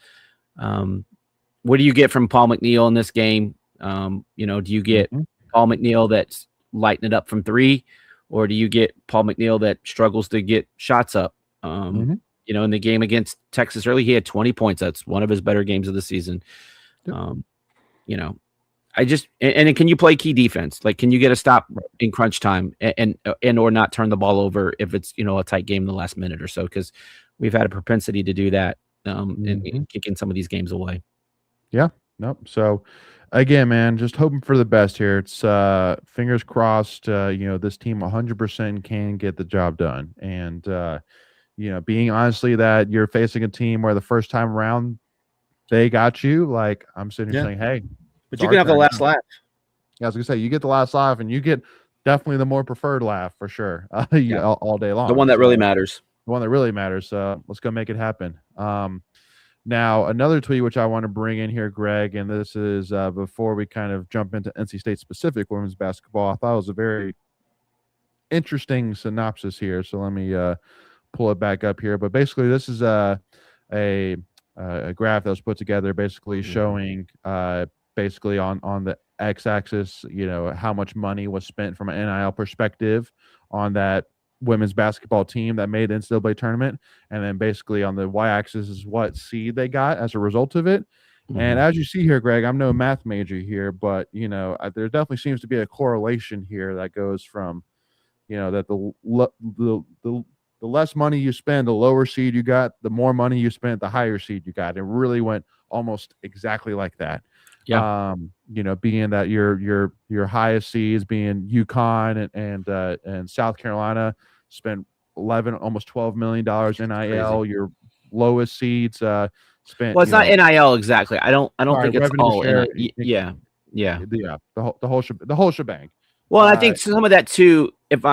What do you get from Paul McNeil in this game? Do you get Paul McNeil that's lighting it up from three, or do you get Paul McNeil that struggles to get shots up? In the game against Texas early, he had 20 points. That's one of his better games of the season. I just and can you play key defense? Like, can you get a stop in crunch time and or not turn the ball over if it's a tight game in the last minute or so? Because we've had a propensity to do that and kicking some of these games away. Yeah. Nope. So again, man, just hoping for the best here. It's fingers crossed. This team 100% can get the job done, and being honestly that you're facing a team where the first time around they got you. Like, I'm sitting here saying, hey. But you can have the last laugh. Yeah, I was gonna say, you get the last laugh, and you get definitely the more preferred laugh for sure. All day long. The one that really matters. The one that really matters. Let's go make it happen. Now, another tweet which I want to bring in here, Greg, and this is before we kind of jump into NC State specific women's basketball. I thought it was a very interesting synopsis here. So let me pull it back up here. But basically, this is a graph that was put together, basically showing basically on the x-axis, how much money was spent from an NIL perspective on that women's basketball team that made the NCAA tournament, and then basically on the y-axis is what seed they got as a result of it. And as you see here, Greg, I'm no math major here, but there definitely seems to be a correlation here that goes from that the less money you spend, the lower seed you got, the more money you spent, the higher seed you got. It really went almost exactly like that. Yeah. Being that your highest seeds being UConn and South Carolina spent almost $12 million NIL. Your lowest seeds spent. Well, it's not NIL exactly. I don't think it's all share, Yeah. The whole shebang. Well, I think some of that too. If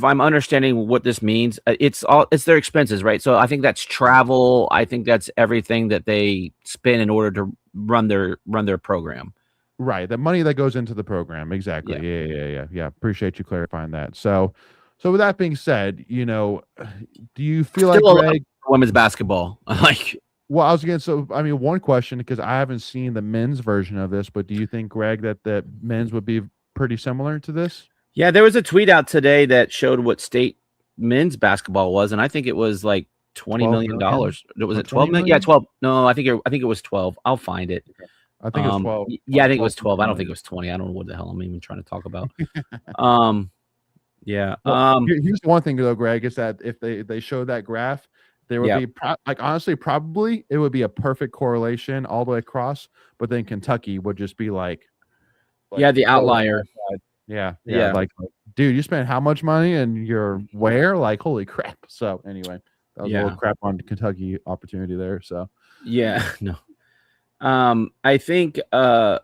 I'm understanding what this means, it's their expenses, right? So I think that's travel. I think that's everything that they spend in order to run their program. Right. The money that goes into the program. Exactly. Yeah. Appreciate you clarifying that. So with that being said, do you feel like Greg, women's basketball, well, I was again. So, I mean, one question, because I haven't seen the men's version of this, but do you think, Greg, that the men's would be pretty similar to this? Yeah, there was a tweet out today that showed what state men's basketball was, and I think it was like $20 million. Was it 12 million? Yeah, 12. No, I think it was 12. I'll find it. I think it's 12. Yeah, I think it was 12. I don't think it was 20. I don't know what the hell I'm even trying to talk about. Yeah. Here's the one thing though, Greg, is that if they show that graph, there would be honestly, probably it would be a perfect correlation all the way across, but then Kentucky would just be like the outlier. Yeah. Like, dude, you spent how much money and you're where? Like, holy crap. So anyway, that was a little crap on Kentucky opportunity there. So no. I think I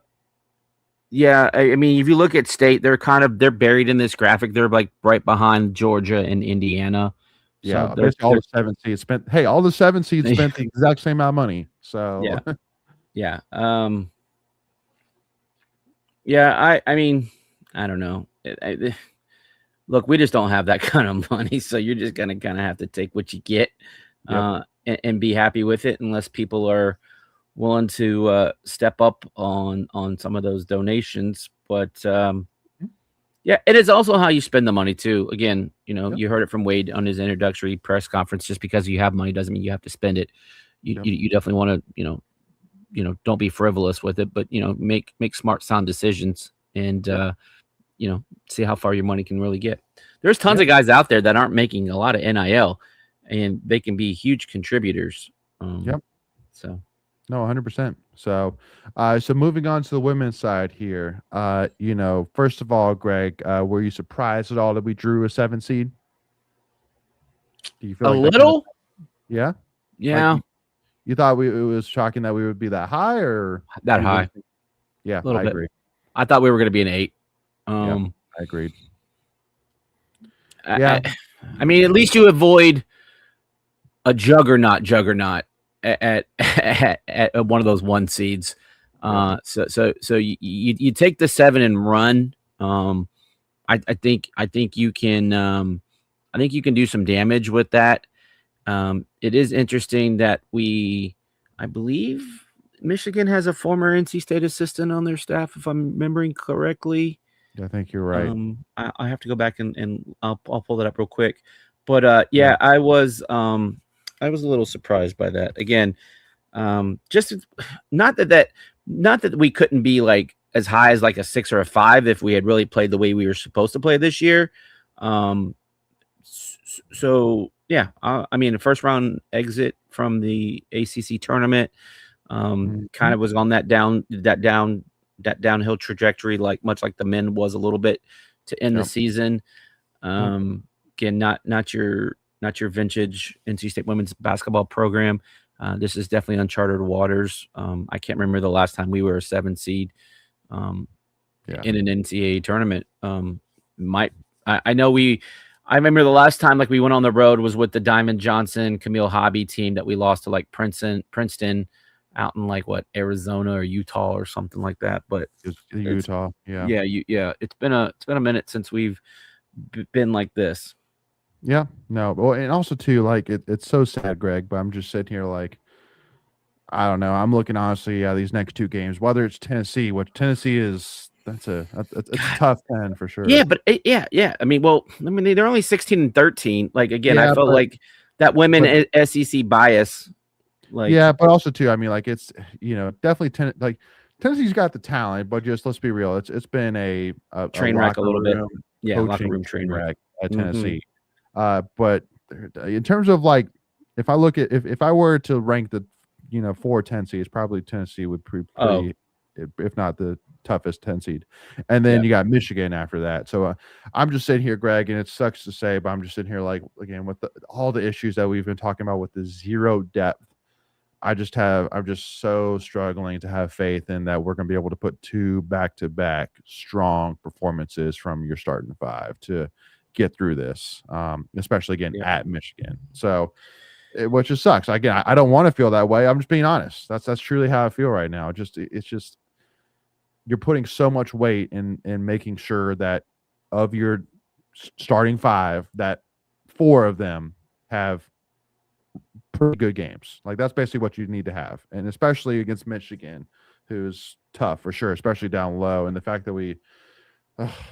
mean, if you look at state, they're buried in this graphic. They're like right behind Georgia and Indiana. Yeah, so all the 7 seeds spent. Hey, all the 7 seeds spent the exact same amount of money. So I mean, I don't know. Look, we just don't have that kind of money, so you're just gonna kind of have to take what you get and be happy with it, unless people are willing to step up on some of those donations. But it is also how you spend the money too. Again, you heard it from Wade on his introductory press conference. Just because you have money doesn't mean you have to spend it. You definitely want to don't be frivolous with it, but make smart, sound decisions and see how far your money can really get. There's tons of guys out there that aren't making a lot of NIL, and they can be huge contributors. So. No, 100%. So moving on to the women's side here, first of all, Greg, were you surprised at all that we drew a 7 seed? Do you feel a little? Yeah. Like, you thought it was shocking that we would be that high, or that high? Yeah, I agree. I thought we were going to be an 8. I agreed. I mean, at least you avoid a juggernaut at one of those 1 seeds. So you take the 7 and run. I think you can I think you can do some damage with that. It is interesting that I believe Michigan has a former NC State assistant on their staff, if I'm remembering correctly. I think you're right. I have to go back and I'll pull that up real quick. But yeah, I was a little surprised by that. Again, just not that we couldn't be like as high as like a 6 or a 5 if we had really played the way we were supposed to play this year. So yeah, I mean, the first round exit from the ACC tournament kind of was on that downhill trajectory, like much like the men was a little bit to end the season. Again, not your vintage NC State women's basketball program. This is definitely uncharted waters. I can't remember the last time we were a 7 seed in an NCAA tournament. I remember the last time like we went on the road was with the Diamond Johnson, Camille Hobby team that we lost to like Princeton out in like Arizona or Utah or something like that. But Utah, it's been a minute since we've been like this. Yeah, no, well, and also too, like it's so sad, Greg. But I'm just sitting here like, I don't know. I'm looking honestly at these next 2 games, whether it's Tennessee, which Tennessee is. It's a tough 10 for sure. Yeah, but yeah. I mean, they're only 16 and 13. Like again, I felt like that women SEC bias. Like but also too, I mean, like it's definitely Tennessee's got the talent, but just let's be real, it's been a train wreck a little bit. Yeah, locker room train wreck at Tennessee. But in terms of like, if I look at if I were to rank the 4 Tennessee, it's probably Tennessee would be pretty, if not the toughest 10 seed, and then you got Michigan after that. So I'm just sitting here, Greg, and it sucks to say, but I'm just sitting here like, again, with all the issues that we've been talking about with the zero depth, I'm just so struggling to have faith in that we're going to be able to put 2 back-to-back strong performances from your starting 5 to get through this, especially again at Michigan. So which just sucks. Again, I don't want to feel that way. I'm just being honest. That's truly how I feel right now. It's just you're putting so much weight in making sure that of your starting 5, that 4 of them have pretty good games. Like that's basically what you need to have, and especially against Michigan, who's tough for sure, especially down low. And the fact that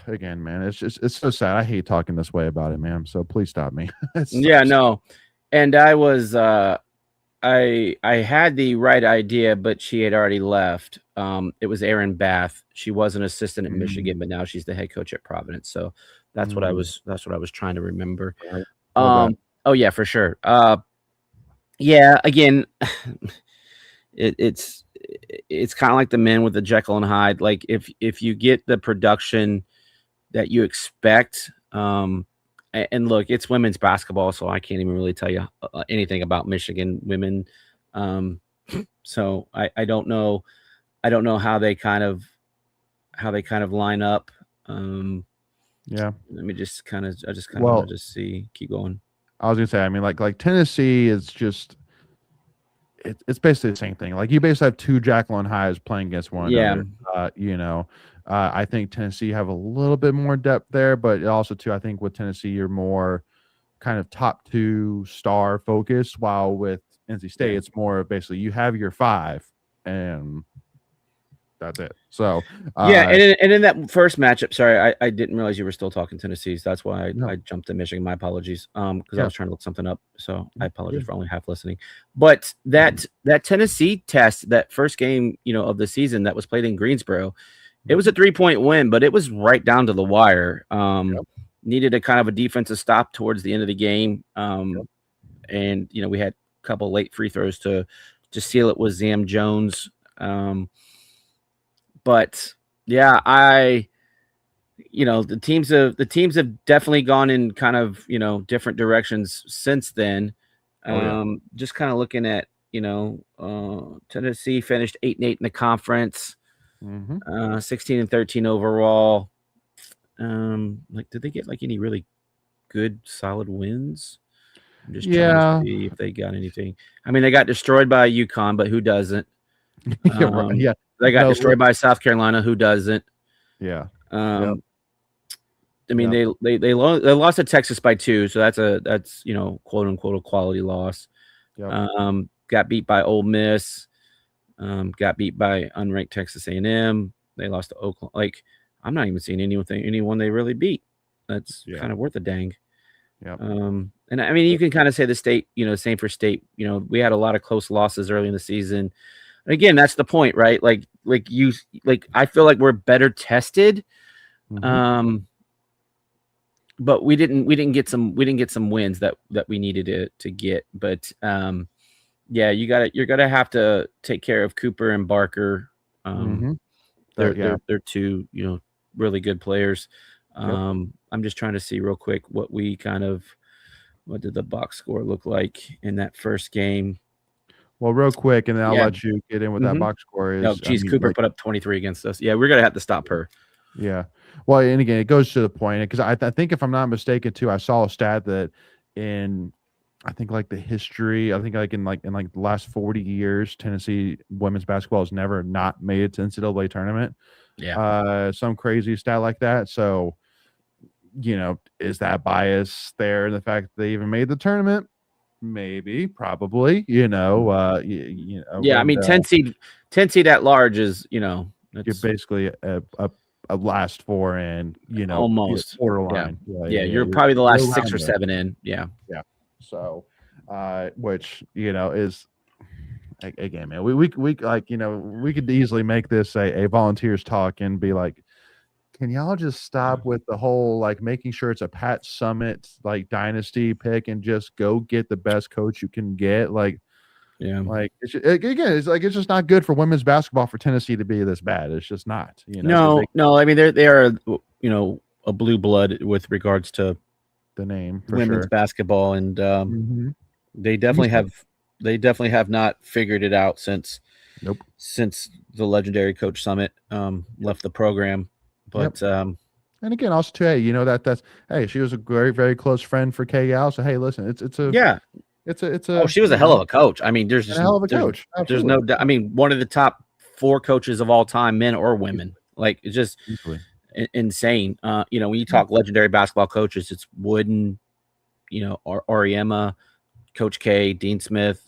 again, man, it's so sad. I hate talking this way about it, man. So please stop me. No. And I was I had the right idea, but she had already left. It was Erin Bath. She was an assistant at Michigan, but now she's the head coach at Providence. So that's what I was trying to remember. Oh yeah, for sure. Yeah, again, it's kind of like the men with the Jekyll and Hyde. Like if you get the production that you expect, and look, it's women's basketball, so I can't even really tell you anything about Michigan women. So I don't know. I don't know how they kind of line up. Let me just kind of want to just see. Keep going. I was gonna say, I mean, like Tennessee is just it's basically the same thing. Like you basically have 2 Jekyll and Hydes playing against one another. I think Tennessee have a little bit more depth there, but also too, I think with Tennessee you're more kind of top 2 star focused, while with NC State it's more basically you have your 5 and that's it. So and in that first matchup, sorry, I didn't realize you were still talking Tennessee. So that's why I jumped to Michigan. My apologies. Because I was trying to look something up. So I apologize for only half listening. But that Tennessee test, that first game, of the season that was played in Greensboro, it was a 3-point win, but it was right down to the wire. Needed a kind of a defensive stop towards the end of the game. And we had a couple late free throws to seal it with Zam Jones. But yeah, the teams have definitely gone in kind of, different directions since then. Just kind of looking at, Tennessee finished 8-8 in the conference, 16-13 overall. Did they get like any really good solid wins? I'm just trying to see if they got anything. I mean, they got destroyed by UConn, but who doesn't? They got no, destroyed by South Carolina. Who doesn't? yeah, Um, I mean, Yep. they lost to Texas by 2, so that's quote unquote a quality loss. Yep. Got beat by Ole Miss. Got beat by unranked Texas A&M. They lost to Oklahoma. Like, I'm not even seeing anyone they really beat. That's kind of worth a dang. Yep. And I mean, you can kind of say the state, same for state. We had a lot of close losses early in the season. And again, that's the point, right? Like I feel like we're better tested. Mhm. But we didn't get some wins that we needed to get. But yeah, you're gonna have to take care of Cooper and Barker. They're two really good players. I'm just trying to see real quick what did the box score look like in that first game. Well, real quick, and then I'll let you get in with that box score. No, Cooper put up 23 against us. Yeah, we're gonna have to stop her. Yeah. Well, and again, it goes to the point because I think if I'm not mistaken, too, I saw a stat that I think like the history, I think like in the last 40 years, Tennessee women's basketball has never not made it to NCAA tournament. Yeah. Some crazy stat like that. So, is that bias there in the fact that they even made the tournament? Maybe, probably, Yeah, I mean, 10 seed at large is, you're basically a last four and almost borderline. Yeah, you're probably the last 6 or 7 in. Yeah. So, which is again, man, we like we could easily make this a volunteers talk and be like, can y'all just stop with the whole like making sure it's a Pat Summitt like dynasty pick and just go get the best coach you can get? Like, yeah, like it's just not good for women's basketball for Tennessee to be this bad. It's just not. No. I mean, they are a blue blood with regards to the name for women's basketball, and they definitely have not figured it out since the legendary Coach Summitt left the program. But and again, also too, hey, she was a very, very close friend for KL. So hey, listen, it's a she was a hell of a coach. I mean, there's just a hell of a coach. There's no, I mean, one of the top 4 coaches of all time, men or women. Like, it's just insane. When you talk legendary basketball coaches, it's Wooden, Auriemma, Coach K, Dean Smith,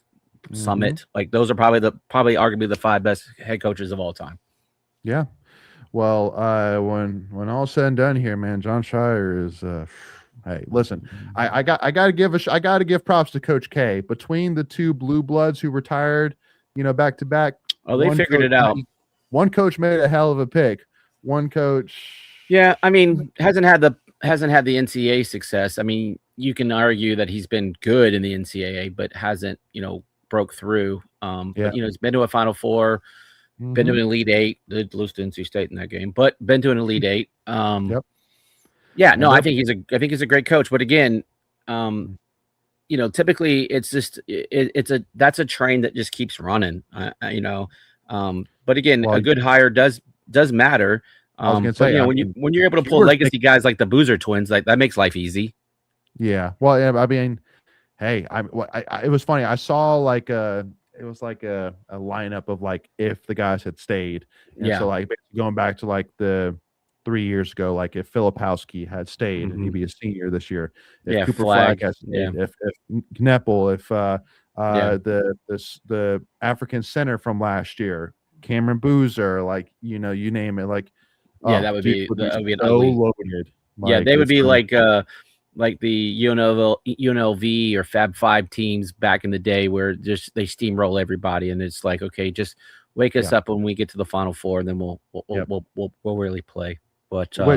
Summitt. Like, those are probably arguably the 5 best head coaches of all time. Yeah. Well, when all's said and done here, man, John Shire is hey, listen, I gotta give props to Coach K. Between the 2 blue bloods who retired, back to back. Oh, they figured it out. One coach made a hell of a pick. One coach, yeah, I mean, hasn't had the NCAA success. I mean, you can argue that he's been good in the NCAA, but hasn't broke through. But he's been to a Final Four. Been to an Elite 8. They lose to NC State in that game, but been to an Elite 8. Yeah, no, I think he's a great coach. But again, typically it's just that's a train that just keeps running. But again, a good hire does matter. I was gonna say, when you're able to pull legacy guys like the Boozer twins, like that makes life easy. Yeah. Well, yeah, I mean, hey, it was funny. I saw it was like a lineup of like if the guys had stayed. And so like going back to like the 3 years ago, like if Filipowski had stayed and he'd be a senior this year, if Cooper Flagg had stayed, if Kneppel, if the African center from last year, Cameron Boozer, like you name it, like that would be so loaded. Like, they would be like the UNLV or Fab 5 teams back in the day where just they steamroll everybody, and it's like, okay, just wake us up when we get to the Final Four, and then we'll really play. But and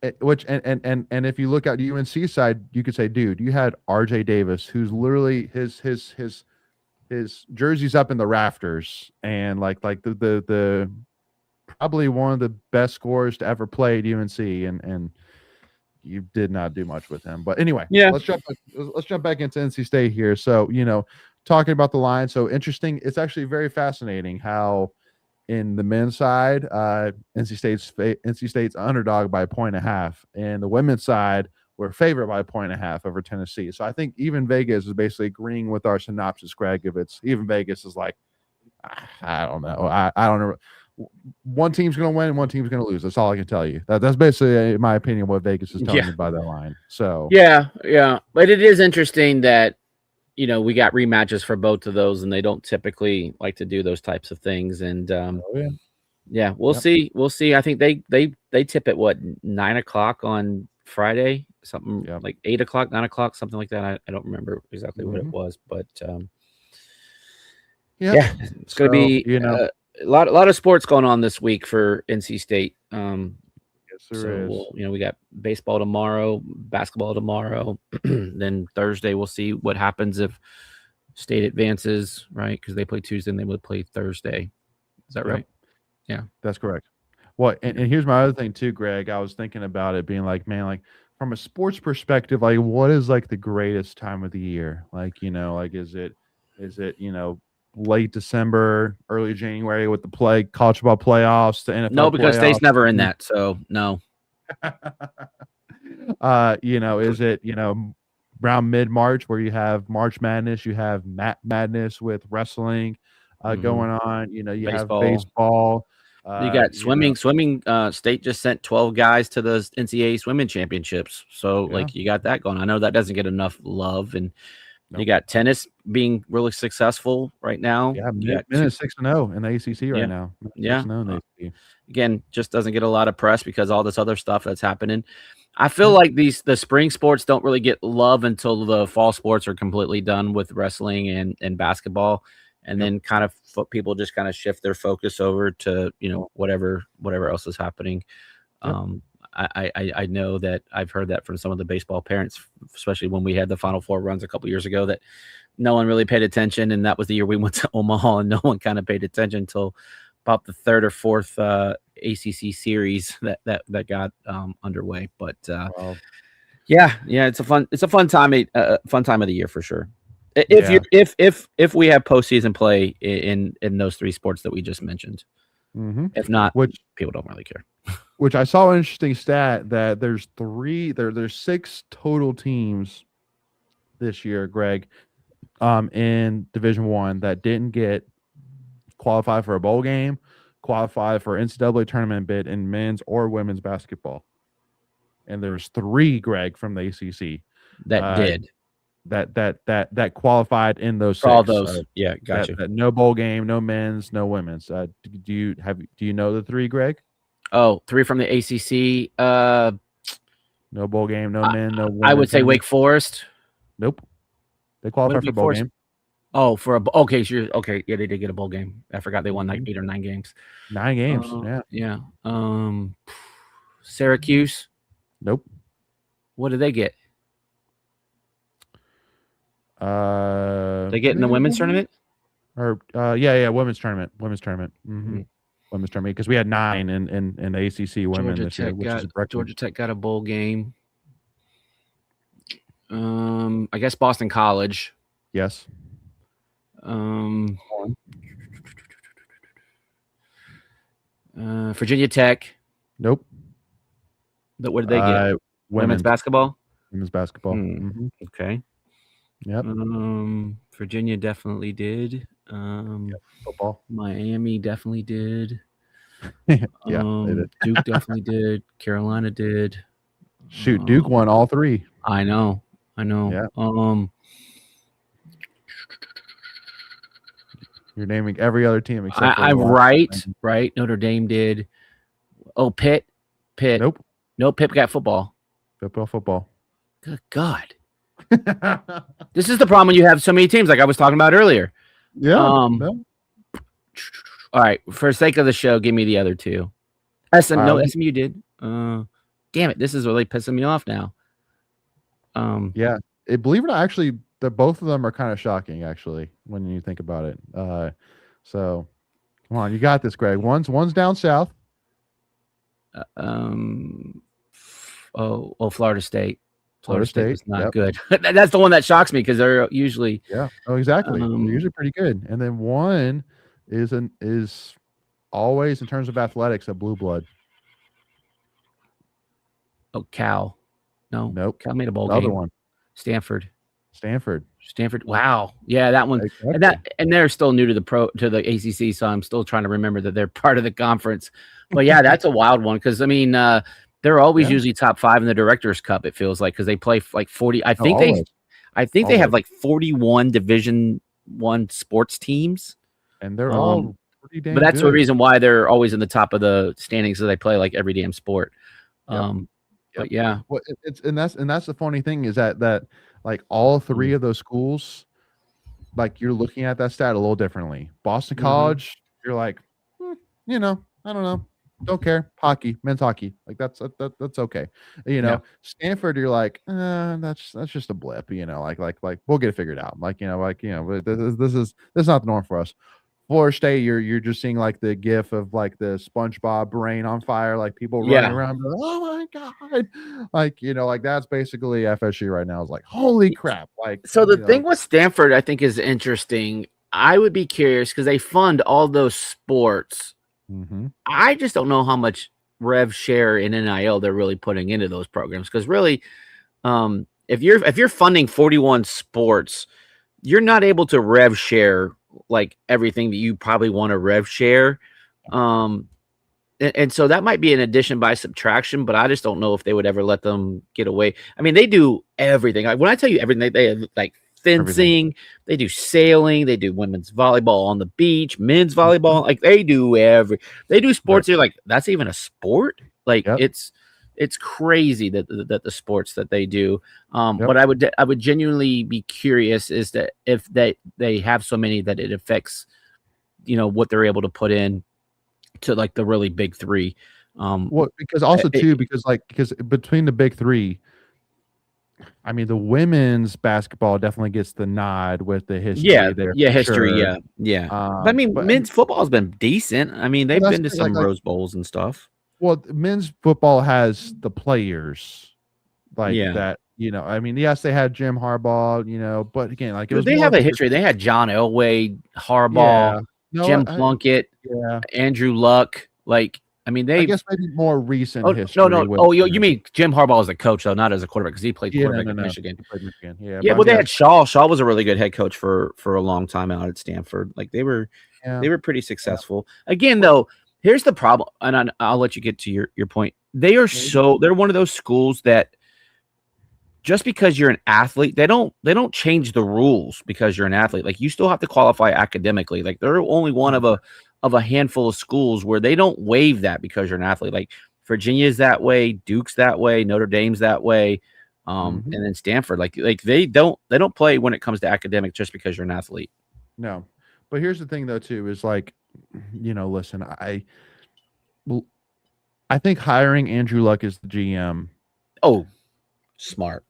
if you look at the UNC side, you could say, dude, you had RJ Davis, who's literally his jersey's up in the rafters, and like the probably one of the best scorers to ever play at UNC, and you did not do much with him. But anyway, let's jump back into NC State here. So, talking about the line, so interesting. It's actually very fascinating how in the men's side, NC State's underdog by 1.5, and the women's side we're favored by 1.5 over Tennessee. So I think even Vegas is basically agreeing with our synopsis, Greg. If it's even Vegas is like, I don't know. I don't know. One team's going to win and one team's going to lose. That's all I can tell you. That's basically, in my opinion, what Vegas is telling Yeah. me by that line. So Yeah. But it is interesting that, we got rematches for both of those, and they don't typically like to do those types of things. And we'll Yep. see. We'll see. I think they tip at what, 9:00 on Friday, something like 8:00, 9:00, something like that. I don't remember exactly what it was, but it's going to be a lot of sports going on this week for NC State. Yes, there is. We got baseball tomorrow, basketball tomorrow. Then Thursday, we'll see what happens if State advances, right? Because they play Tuesday and they would play Thursday. Is that right? Yeah, that's correct. Well, and here's my other thing too, Greg. I was thinking about it being like, man, like from a sports perspective, like what is like the greatest time of the year? Like, is it, late December, early January with the college football playoffs, the NFL no, because playoffs? State's never in that, so no. Is it, around mid-March where you have March Madness, you have Madness with wrestling going on, you have baseball. You got swimming. Swimming, State just sent 12 guys to the NCAA swimming championships. So like you got that going. I know that doesn't get enough love. And you got tennis being really successful right now. Yeah, Minnesota's 6-0 in the ACC right now. Yeah. 6-0 in the ACC. Again, just doesn't get a lot of press because all this other stuff that's happening. I feel like the spring sports don't really get love until the fall sports are completely done with wrestling and basketball. And then kind of people just kind of shift their focus over to, whatever else is happening. I know that I've heard that from some of the baseball parents, especially when we had the Final Four runs a couple years ago, that no one really paid attention. And that was the year we went to Omaha and no one kind of paid attention until about the third or fourth ACC series that got underway. But it's a fun time of the year for sure. If we have postseason play in those three sports that we just mentioned. If not, people don't really care. Which I saw an interesting stat that there's 6 total teams this year, Greg, in Division I that didn't get qualified for a bowl game, qualified for NCAA tournament bid in men's or women's basketball. And there's 3, Greg, from the ACC that did. That qualified in those 6. All those, gotcha. That no bowl game, no men's, no women's. Do you know the 3, Greg? Oh, 3 from the ACC. No bowl game, no men, no women. I would say Wake Forest. Nope, they qualified for a bowl game. Oh, okay, sure. Okay, yeah, they did get a bowl game. I forgot they won like 8 or 9 games. 9 games, yeah. Syracuse. Nope. What did they get? They get in the women's tournament? Or women's tournament. Women's tournament. Women's tournament, because we had 9 in the ACC women this year, which is a record. Georgia Tech got a bowl game. I guess Boston College. Yes. Virginia Tech. Nope. What did they get? Women's basketball. Women's basketball. Okay. Yep. Virginia definitely did. Football. Miami definitely did. They did. Duke definitely did. Carolina did. Shoot, Duke won all 3. I know. Yeah. You're naming every other team except I'm right. Notre Dame did. Oh, Pitt. Nope. No, Pitt got football. Football. Good God. This is the problem when you have so many teams, like I was talking about earlier. Yeah. All right. For the sake of the show, give me the other 2. SMU did. Damn it. This is really pissing me off now. Believe it or not, actually, both of them are kind of shocking, actually, when you think about it. So come on, you got this, Greg. One's down south. Florida State. Florida State is not good. That's the one that shocks me because they're usually exactly. They're usually pretty good. And then one is always, in terms of athletics, a blue blood. Oh, Cal. No. Nope. Cal made a bowl game. Other one. Stanford. Stanford. Wow. Yeah, that one. Exactly. And they're still new to the ACC, so I'm still trying to remember that they're part of the conference. But yeah, that's a wild one because I mean, they're always Yeah. usually top 5 in the Directors Cup. It feels like because they play like 40. No, always. I think they have Always. like 41 Division One sports teams. And they're all pretty But dang that's the good. reason why they're always in the top of the standings. So they play like every damn sport. Yep. But yeah, Well, it's and that's the funny thing is that like all 3 of those schools, like you're looking at that stat a little differently. Boston College, you're like, you know, I don't know, don't care. Hockey, men's hockey, like that's okay. You know, Yeah. Stanford, you're like, that's just a blip. You know, like we'll get it figured out. Like this is not the norm for us. Florida State, you're just seeing like the gif of like the SpongeBob brain on fire, like people running around, like, oh my god, like like that's basically FSU right now. Is like holy crap, like so the thing with Stanford, I think is interesting. I would be curious because they fund all those sports. I just don't know how much rev share in NIL they're really putting into those programs because really, if you're funding 41 sports, you're not able to rev share like everything that you probably want to rev share. And so that might be an addition by subtraction, but I just don't know if they would ever let them get away. I mean, they do everything. Like when I tell you everything, they have like fencing, they do sailing, they do women's volleyball on the beach, men's volleyball. Like they do sports. You're like, that's even a sport. Like it's crazy that the sports that they do. But I would genuinely be curious is that if they have so many that it affects, what they're able to put in to like the really big 3. Well, because also too, because between the big 3, I mean, the women's basketball definitely gets the nod with the history there. History, sure. yeah. But I mean, men's football has been decent. I mean, they've been to some Rose Bowls and stuff. Well, men's football has the players like that. I mean, yes, they had Jim Harbaugh, but again, like it was they have a history. They had John Elway, Harbaugh, Jim Plunkett, Andrew Luck. Like, I mean, I guess maybe more recent history. No. You mean Jim Harbaugh as a coach, though, not as a quarterback, because he played quarterback at Michigan. Yeah, well, they had Shaw. Shaw was a really good head coach for a long time out at Stanford. Like they were pretty successful. Again, though, here's the problem, and I'll let you get to your point. They're one of those schools that just because you're an athlete, they don't change the rules because you're an athlete. Like you still have to qualify academically. Like they're only one of a handful of schools where they don't waive that because you're an athlete. Like Virginia's that way, Duke's that way, Notre Dame's that way, and then Stanford. Like they don't play when it comes to academic just because you're an athlete. No, but here's the thing though too is like, listen, I think hiring Andrew Luck as the GM. Oh, smart.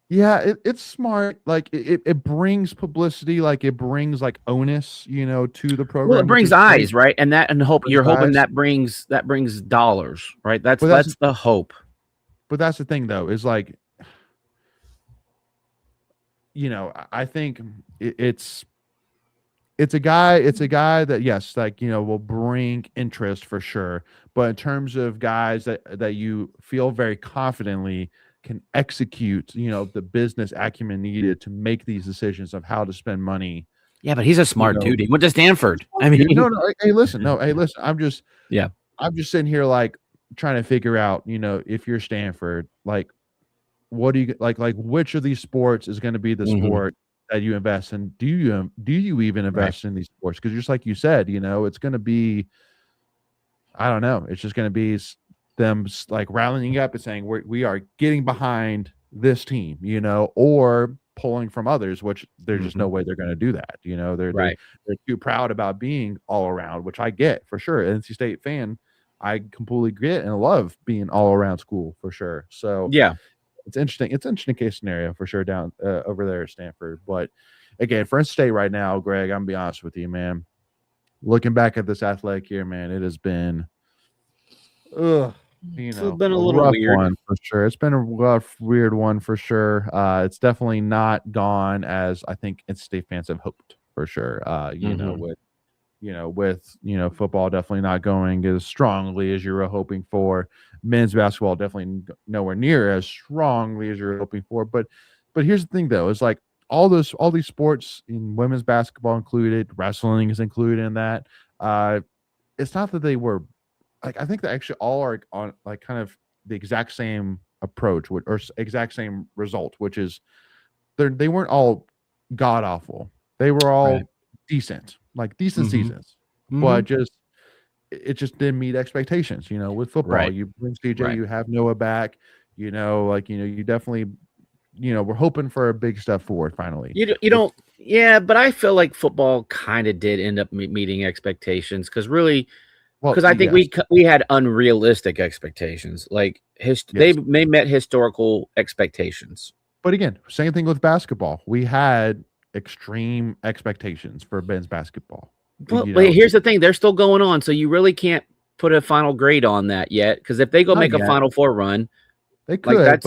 Yeah, it's smart. Like it brings publicity, like it brings like onus, to the program. Well, it brings eyes, right? And you're hoping that brings dollars, right? That's the hope. But that's the thing, though, is like, I think it's a guy that yes, like will bring interest for sure. But in terms of guys that you feel very confidently can execute, the business acumen needed to make these decisions of how to spend money. Yeah, but he's a smart dude. He went to Stanford. I mean, no. Hey, listen. I'm just sitting here like trying to figure out, if you're Stanford, like, what do you like which of these sports is going to be the sport that you invest in? Do you even invest in these sports? Because just like you said, it's going to be, I don't know. It's just going to be them like rallying up and saying we are getting behind this team, or pulling from others, which there's just no way they're going to do that. They're too proud about being all around, which I get for sure. NC State fan, I completely get and love being all around school for sure. So it's interesting. It's an interesting case scenario for sure down over there at Stanford. But again, for NC State right now, Greg, I'm gonna be honest with you, man. Looking back at this athletic year, man, it has been it's been a little weird one for sure. It's been a rough, weird one for sure. It's definitely not gone as I think NC State fans have hoped for sure. With football definitely not going as strongly as you were hoping for. Men's basketball definitely nowhere near as strongly as you're hoping for. But here's the thing though, is like all these sports in women's basketball included, wrestling is included in that. It's not that they were like, I think they actually all are on like kind of the exact same approach or exact same result, which is they weren't all god awful. They were Right. all decent, like decent seasons, but it just didn't meet expectations. With football, Right. you bring CJ, Right. you have Noah back. You definitely, we're hoping for a big step forward finally. You don't, yeah, but I feel like football kind of did end up meeting expectations because really, Well, because I think yes, we had unrealistic expectations. Like they yes. met historical expectations. But again, same thing with basketball. We had extreme expectations for men's basketball. But here's the thing: they're still going on, so you really can't put a final grade on that yet. Because if they go Not make a yet. Final Four run, They like could, that's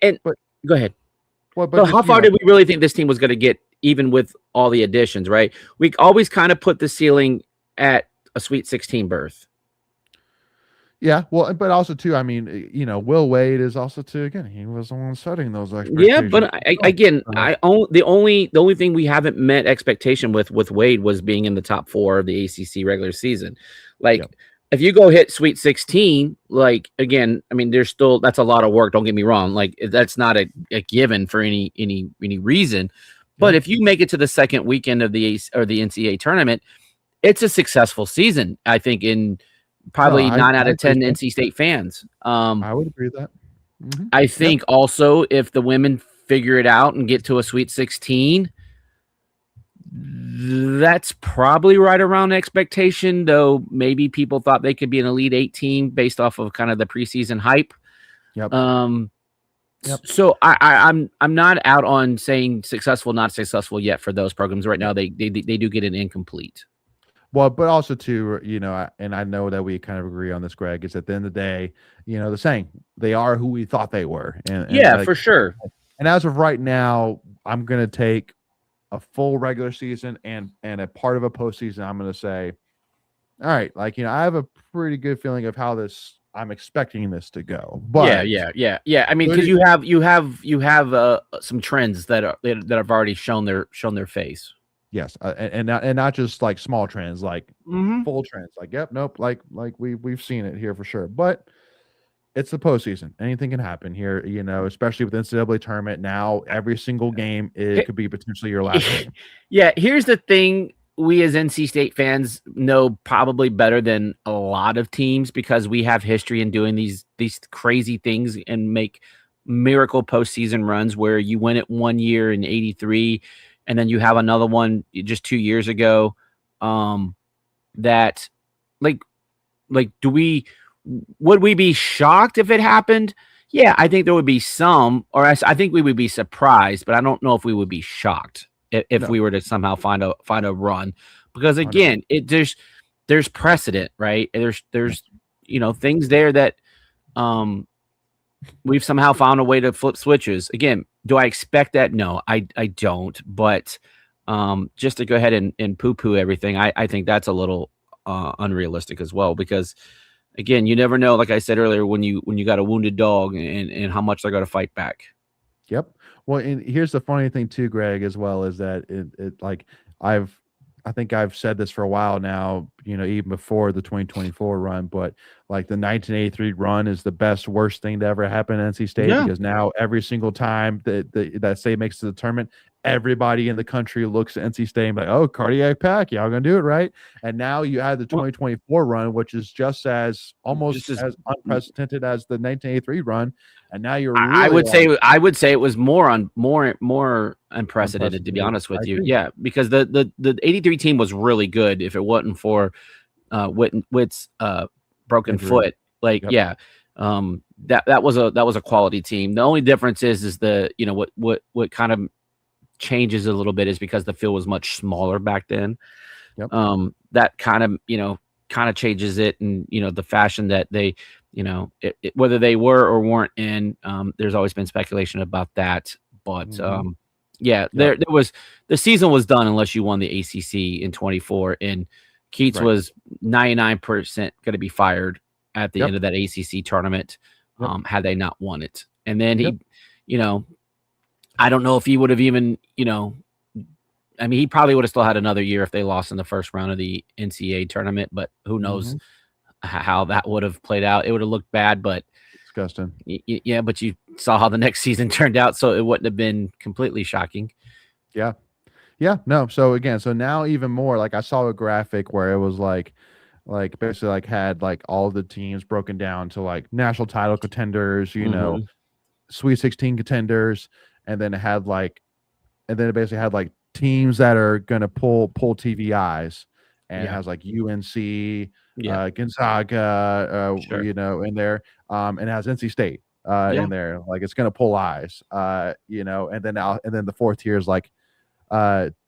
and but go ahead. well, So but how far did we really think this team was going to get, even with all the additions? Right? We always kind of put the ceiling at a Sweet 16 berth. yeah, well, but also too, I mean, Will Wade is also too. Again, he was the one setting those expectations. Yeah, but the only thing we haven't met expectation with Wade was being in the top 4 of the ACC regular season. Like, Yep. if you go hit Sweet 16, like again, I mean, that's a lot of work. Don't get me wrong. Like, that's not a given for any reason. But if you make it to the second weekend of the NCAA tournament, it's a successful season. I think in probably 9 out of 10 NC State fans. I would agree with that. I think also if the women figure it out and get to a Sweet 16, that's probably right around expectation, though maybe people thought they could be an Elite 8 team based off of kind of the preseason hype. Yep. So I'm not out on saying successful, not successful yet for those programs right now. They do get an incomplete. Well, but also too, and I know that we kind of agree on this, Greg, is at the end of the day, the saying, they are who we thought they were. And yeah, for sure. And as of right now, I'm going to take a full regular season and a part of a postseason. I'm going to say, all right, I have a pretty good feeling of how I'm expecting this to go. But yeah. I mean, because you have some trends that have already shown their face. Yes, and not just like small trends, like full trends. Like, yep, nope, like we've seen it here for sure. But it's the postseason; anything can happen here. Especially with NCAA tournament now, every single game could be potentially your last game. Yeah, here's the thing: we as NC State fans know probably better than a lot of teams because we have history in doing these crazy things and make miracle postseason runs where you win it one year in '83. And then you have another one just 2 years ago. That would we be shocked if it happened? Yeah, I think there would be some, or I think we would be surprised, but I don't know if we would be shocked if we were to somehow find a run, because again, there's precedent, right? There's things there that we've somehow found a way to flip switches. Again, do I expect that? No, I don't. But just to go ahead and poo-poo everything, I think that's a little unrealistic as well, because again, you never know, like I said earlier, when you got a wounded dog and how much they're going to fight back. Yep. Well, and here's the funny thing too, Greg, as well, is that it like I think I've said this for a while now, even before the 2024 run, but like the 1983 run is the best, worst thing to ever happen at NC State, because now every single time that state makes the tournament, everybody in the country looks at NC State and be like, oh, cardiac pack, y'all gonna do it, right? And now you had the 2024 run, which is just as as unprecedented as the 1983 run, and now you're really I would say it was more unprecedented, to be honest with you. Yeah, because the 83 team was really good if it wasn't for Witt's broken injury. foot. That was a quality team. The only difference is the what kind of changes a little bit is because the field was much smaller back then. Yep. That kind of changes it, and the fashion that they whether they were or weren't in. There's always been speculation about that, but there was, the season was done unless you won the ACC in 24, and Keats was 99% going to be fired at the end of that ACC tournament had they not won it. And then he, I don't know if he would have even, I mean, he probably would have still had another year if they lost in the first round of the NCAA tournament, but who knows how that would have played out. It would have looked bad, but Disgusting. yeah, but you saw how the next season turned out, so it wouldn't have been completely shocking. Yeah. Yeah. No. So again, so now even more, like I saw a graphic where it was like basically like had like all the teams broken down to like national title contenders, Sweet 16 contenders, and then it basically had like teams that are gonna pull TV eyes, and it has like UNC, Gonzaga, in there, and it has NC State in there, like it's gonna pull eyes, and then the fourth tier is like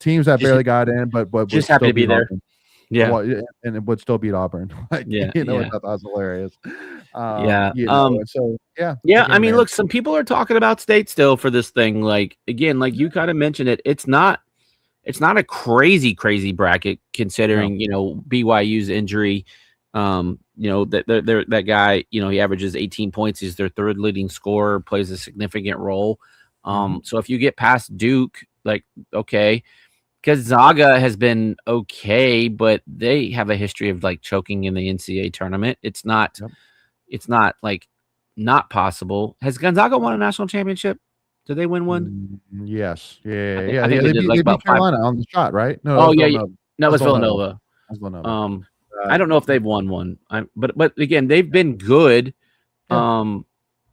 teams that barely got in, but just happy to be there. Auburn. Yeah, well, and it would still beat Auburn. Like, I thought that was hilarious. So yeah. Again, I mean, man. look, some people are talking about State still for this thing. Like again, like you kind of mentioned it. It's not a crazy bracket considering BYU's injury. That guy, he averages 18 points. He's their third leading scorer, plays a significant role. So if you get past Duke, like, okay, Gonzaga has been okay, but they have a history of like choking in the NCAA tournament. It's not like not possible. Has Gonzaga won a national championship? Did they win one? Yes. I They think they did like beat about Carolina on the shot, right? No, it was Villanova. I don't know if they've won one. But again, they've been good. But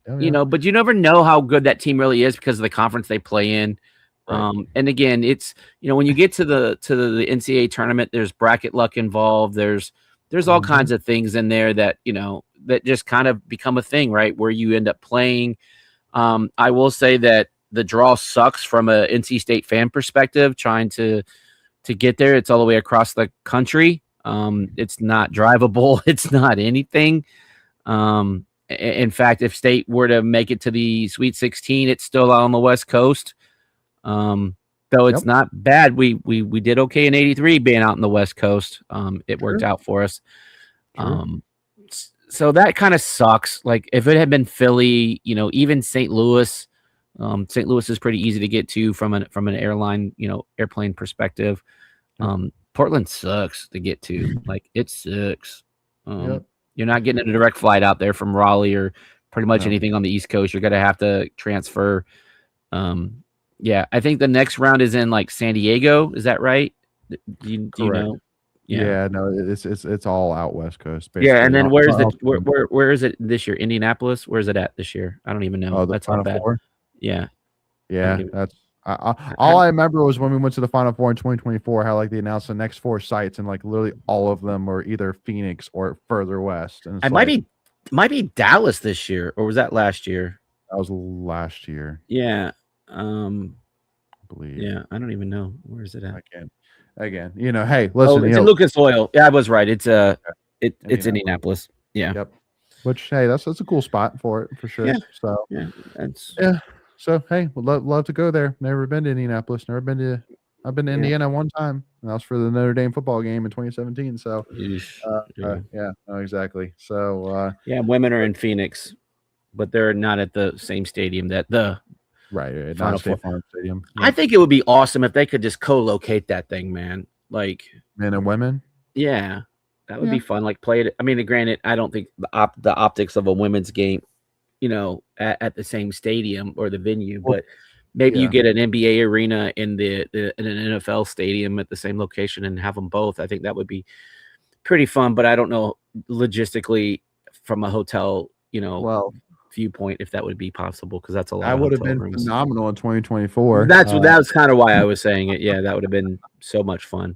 you never know how good that team really is because of the conference they play in. Right. And again, it's when you get to the NCAA tournament, there's bracket luck involved. There's all kinds of things in there that that just kind of become a thing, right? Where you end up playing. I will say that the draw sucks from a NC State fan perspective. Trying to get there, it's all the way across the country. It's not drivable. It's not anything. In fact, if State were to make it to the Sweet 16, it's still out on the West Coast. Though it's not bad. We did okay in '83 being out in the West Coast. It worked out for us. So that kind of sucks. Like if it had been Philly, even St. Louis. St. Louis is pretty easy to get to from an airplane perspective. Portland sucks to get to. Like it sucks. You're not getting a direct flight out there from Raleigh or pretty much anything on the East Coast. You're gonna have to transfer. I think the next round is in like San Diego. Is that right? Do you know? Yeah, no, it's all out West Coast. Basically. Yeah, and then where is it this year? Indianapolis? Where is it at this year? I don't even know. Oh, that's Final not bad. Four? Yeah. That's all I remember was when we went to the Final Four in 2024, how like they announced the next 4 sites and like literally all of them were either Phoenix or further west. And it might be Dallas this year, or was that last year? That was last year. Yeah. I believe. Yeah, I don't even know. Where is it at? Again, hey, listen. It's in Lucas Oil. Yeah, I was right. It's it's Indianapolis. Yeah. Yep. Which that's a cool spot for it for sure. Yeah. So that's So hey, would love to go there. Never been to Indianapolis. I've been to Indiana one time. And that was for the Notre Dame football game in 2017. So no, exactly. So women are in Phoenix, but they're not at the same stadium that the Final Four Farm Stadium. I think it would be awesome if they could just co-locate that thing, man. Like men and women. Yeah, that would be fun. Like play it. I mean, granted, I don't think the optics of a women's game, at the same stadium or the venue, but maybe you get an NBA arena in in an NFL stadium at the same location and have them both. I think that would be pretty fun, but I don't know logistically from a hotel, viewpoint if that would be possible because that's a lot. That would have been phenomenal in 2024. That was kind of why I was saying it. Yeah, that would have been so much fun.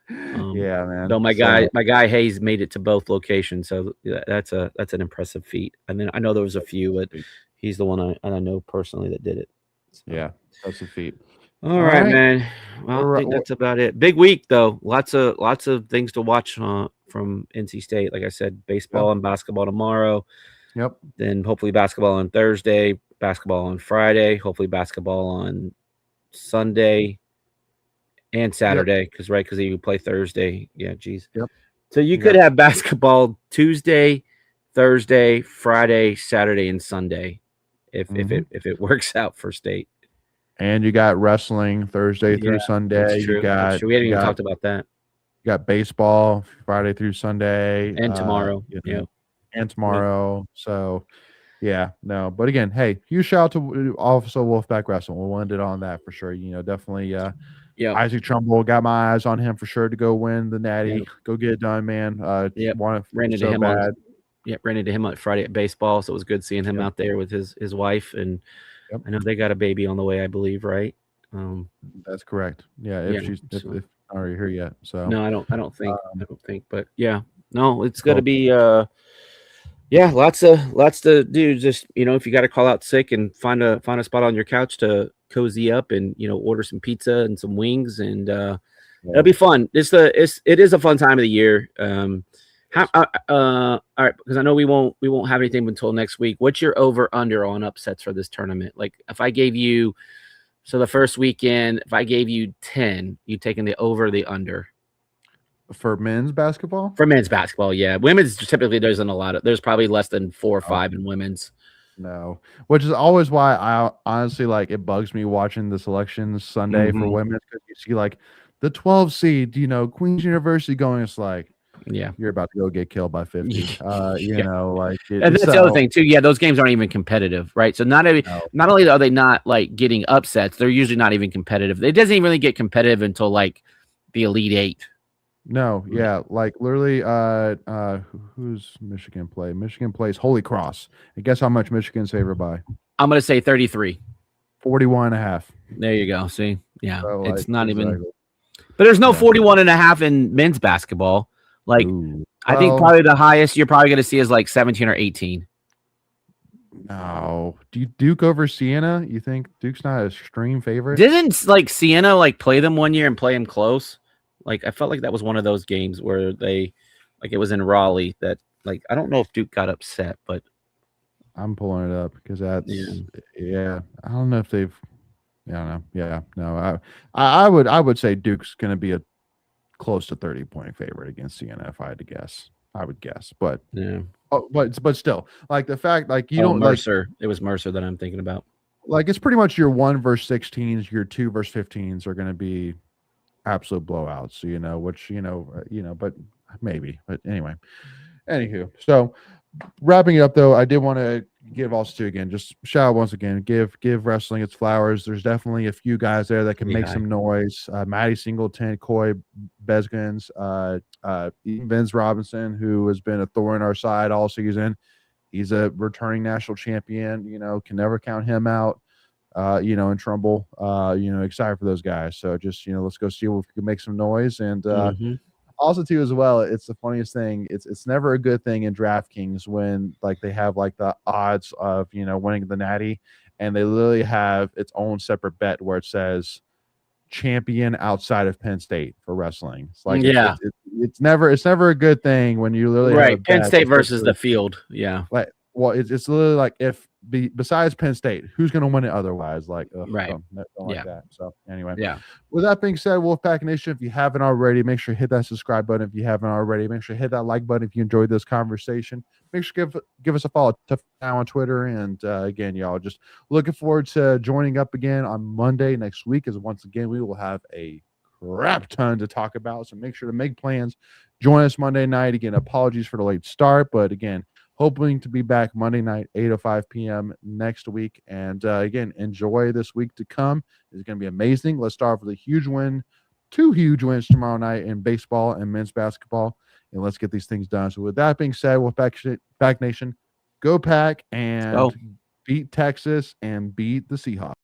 Yeah, man. Though my guy Hayes made it to both locations, so that's an impressive feat. And then I know there was a few, but he's the one I know personally that did it. So. Yeah, that's a feat. All right, man. Well, I think that's about it. Big week though. Lots of things to watch from NC State. Like I said, baseball and basketball tomorrow. Yep. Then hopefully basketball on Thursday, basketball on Friday, hopefully basketball on Sunday and Saturday because you play Thursday. Yeah, geez. Yep. So you could have basketball Tuesday, Thursday, Friday, Saturday, and Sunday if it works out for State. And you got wrestling Thursday through Sunday. That's true. You got That's true. We haven't even talked about that. You got baseball Friday through Sunday. And tomorrow. And tomorrow. So yeah, no. But again, hey, huge shout out to also Wolfpack Wrestling. We'll end it on that for sure. Definitely Isaac Trumbull, got my eyes on him for sure to go win the Natty. Yep. Go get it done, man. Ran into him on Friday at baseball, so it was good seeing him out there with his wife, and I know they got a baby on the way, I believe, right? That's correct. Yeah, if not already here yet. So no, I don't think, but yeah, no, it's got to be lots to do. Just if you got to call out sick and find a spot on your couch to cozy up and order some pizza and some wings, and it'll be fun. It is a fun time of the year. All right, because I know we won't have anything until next week. What's your over under on upsets for this tournament? Like if I gave you the first weekend, if I gave you 10, you taking the over or the under? For men's basketball? For men's basketball, yeah. Women's typically there's there's probably less than 4 or 5 in women's. No, which is always why I honestly it bugs me watching the selections Sunday for women, because you see the 12 seed, Queen's University going, it's you're about to go get killed by 50. And that's the other thing too. Yeah, those games aren't even competitive, right? So not only are they not getting upsets, they're usually not even competitive. It doesn't even really get competitive until the Elite Eight. No, yeah, literally, who's Michigan play? Michigan plays Holy Cross. And guess how much Michigan's favored by? I'm gonna say 33. 41.5. There you go. See, yeah, so, it's not even. But there's no 41.5 in men's basketball. I think probably the highest you're probably gonna see is 17 or 18. No, Duke over Siena? You think Duke's not an extreme favorite? Didn't Siena play them one year and play them close? I felt like that was one of those games where they it was in Raleigh that I don't know if Duke got upset, but I'm pulling it up because that's I don't know if they've I don't know. Yeah, no, I would say Duke's going to be a close to 30-point favorite against Siena if I had to guess. I would guess, but but still, the fact you don't Mercer. It was Mercer that I'm thinking about. It's pretty much your 1 versus 16s, your 2 versus 15s are going to be absolute blowouts, which but maybe. But anywho, so wrapping it up though, I did want to give also again, just shout out once again, give wrestling its flowers. There's definitely a few guys there that can make some noise. Maddie Singleton, Coy Besgans, even Vince Robinson, who has been a thorn in our side all season. He's a returning national champion, can never count him out. And Trumbull, excited for those guys. So just, let's go see if we can make some noise. And also too, as well, it's the funniest thing. It's never a good thing in DraftKings when they have the odds of, winning the Natty, and they literally have its own separate bet where it says champion outside of Penn State for wrestling. It's it's never a good thing when you literally have Penn State versus the field. Yeah. It's literally if besides Penn State, who's going to win it otherwise? Don't like that. So anyway, with that being said, Wolfpack Nation, if you haven't already, make sure to hit that subscribe button. If you haven't already, make sure to hit that like button if you enjoyed this conversation. Make sure to give us a follow now on Twitter. And again, y'all, just looking forward to joining up again on Monday next week, as once again we will have a crap ton to talk about. So make sure to make plans. Join us Monday night. Again, apologies for the late start, but again, hoping to be back Monday night, 8:05 p.m. next week. And again, enjoy this week to come. It's going to be amazing. Let's start off with a huge win, 2 huge wins tomorrow night in baseball and men's basketball. And let's get these things done. So with that being said, Wolfpack Nation, go Pack and beat Texas and beat the Seahawks.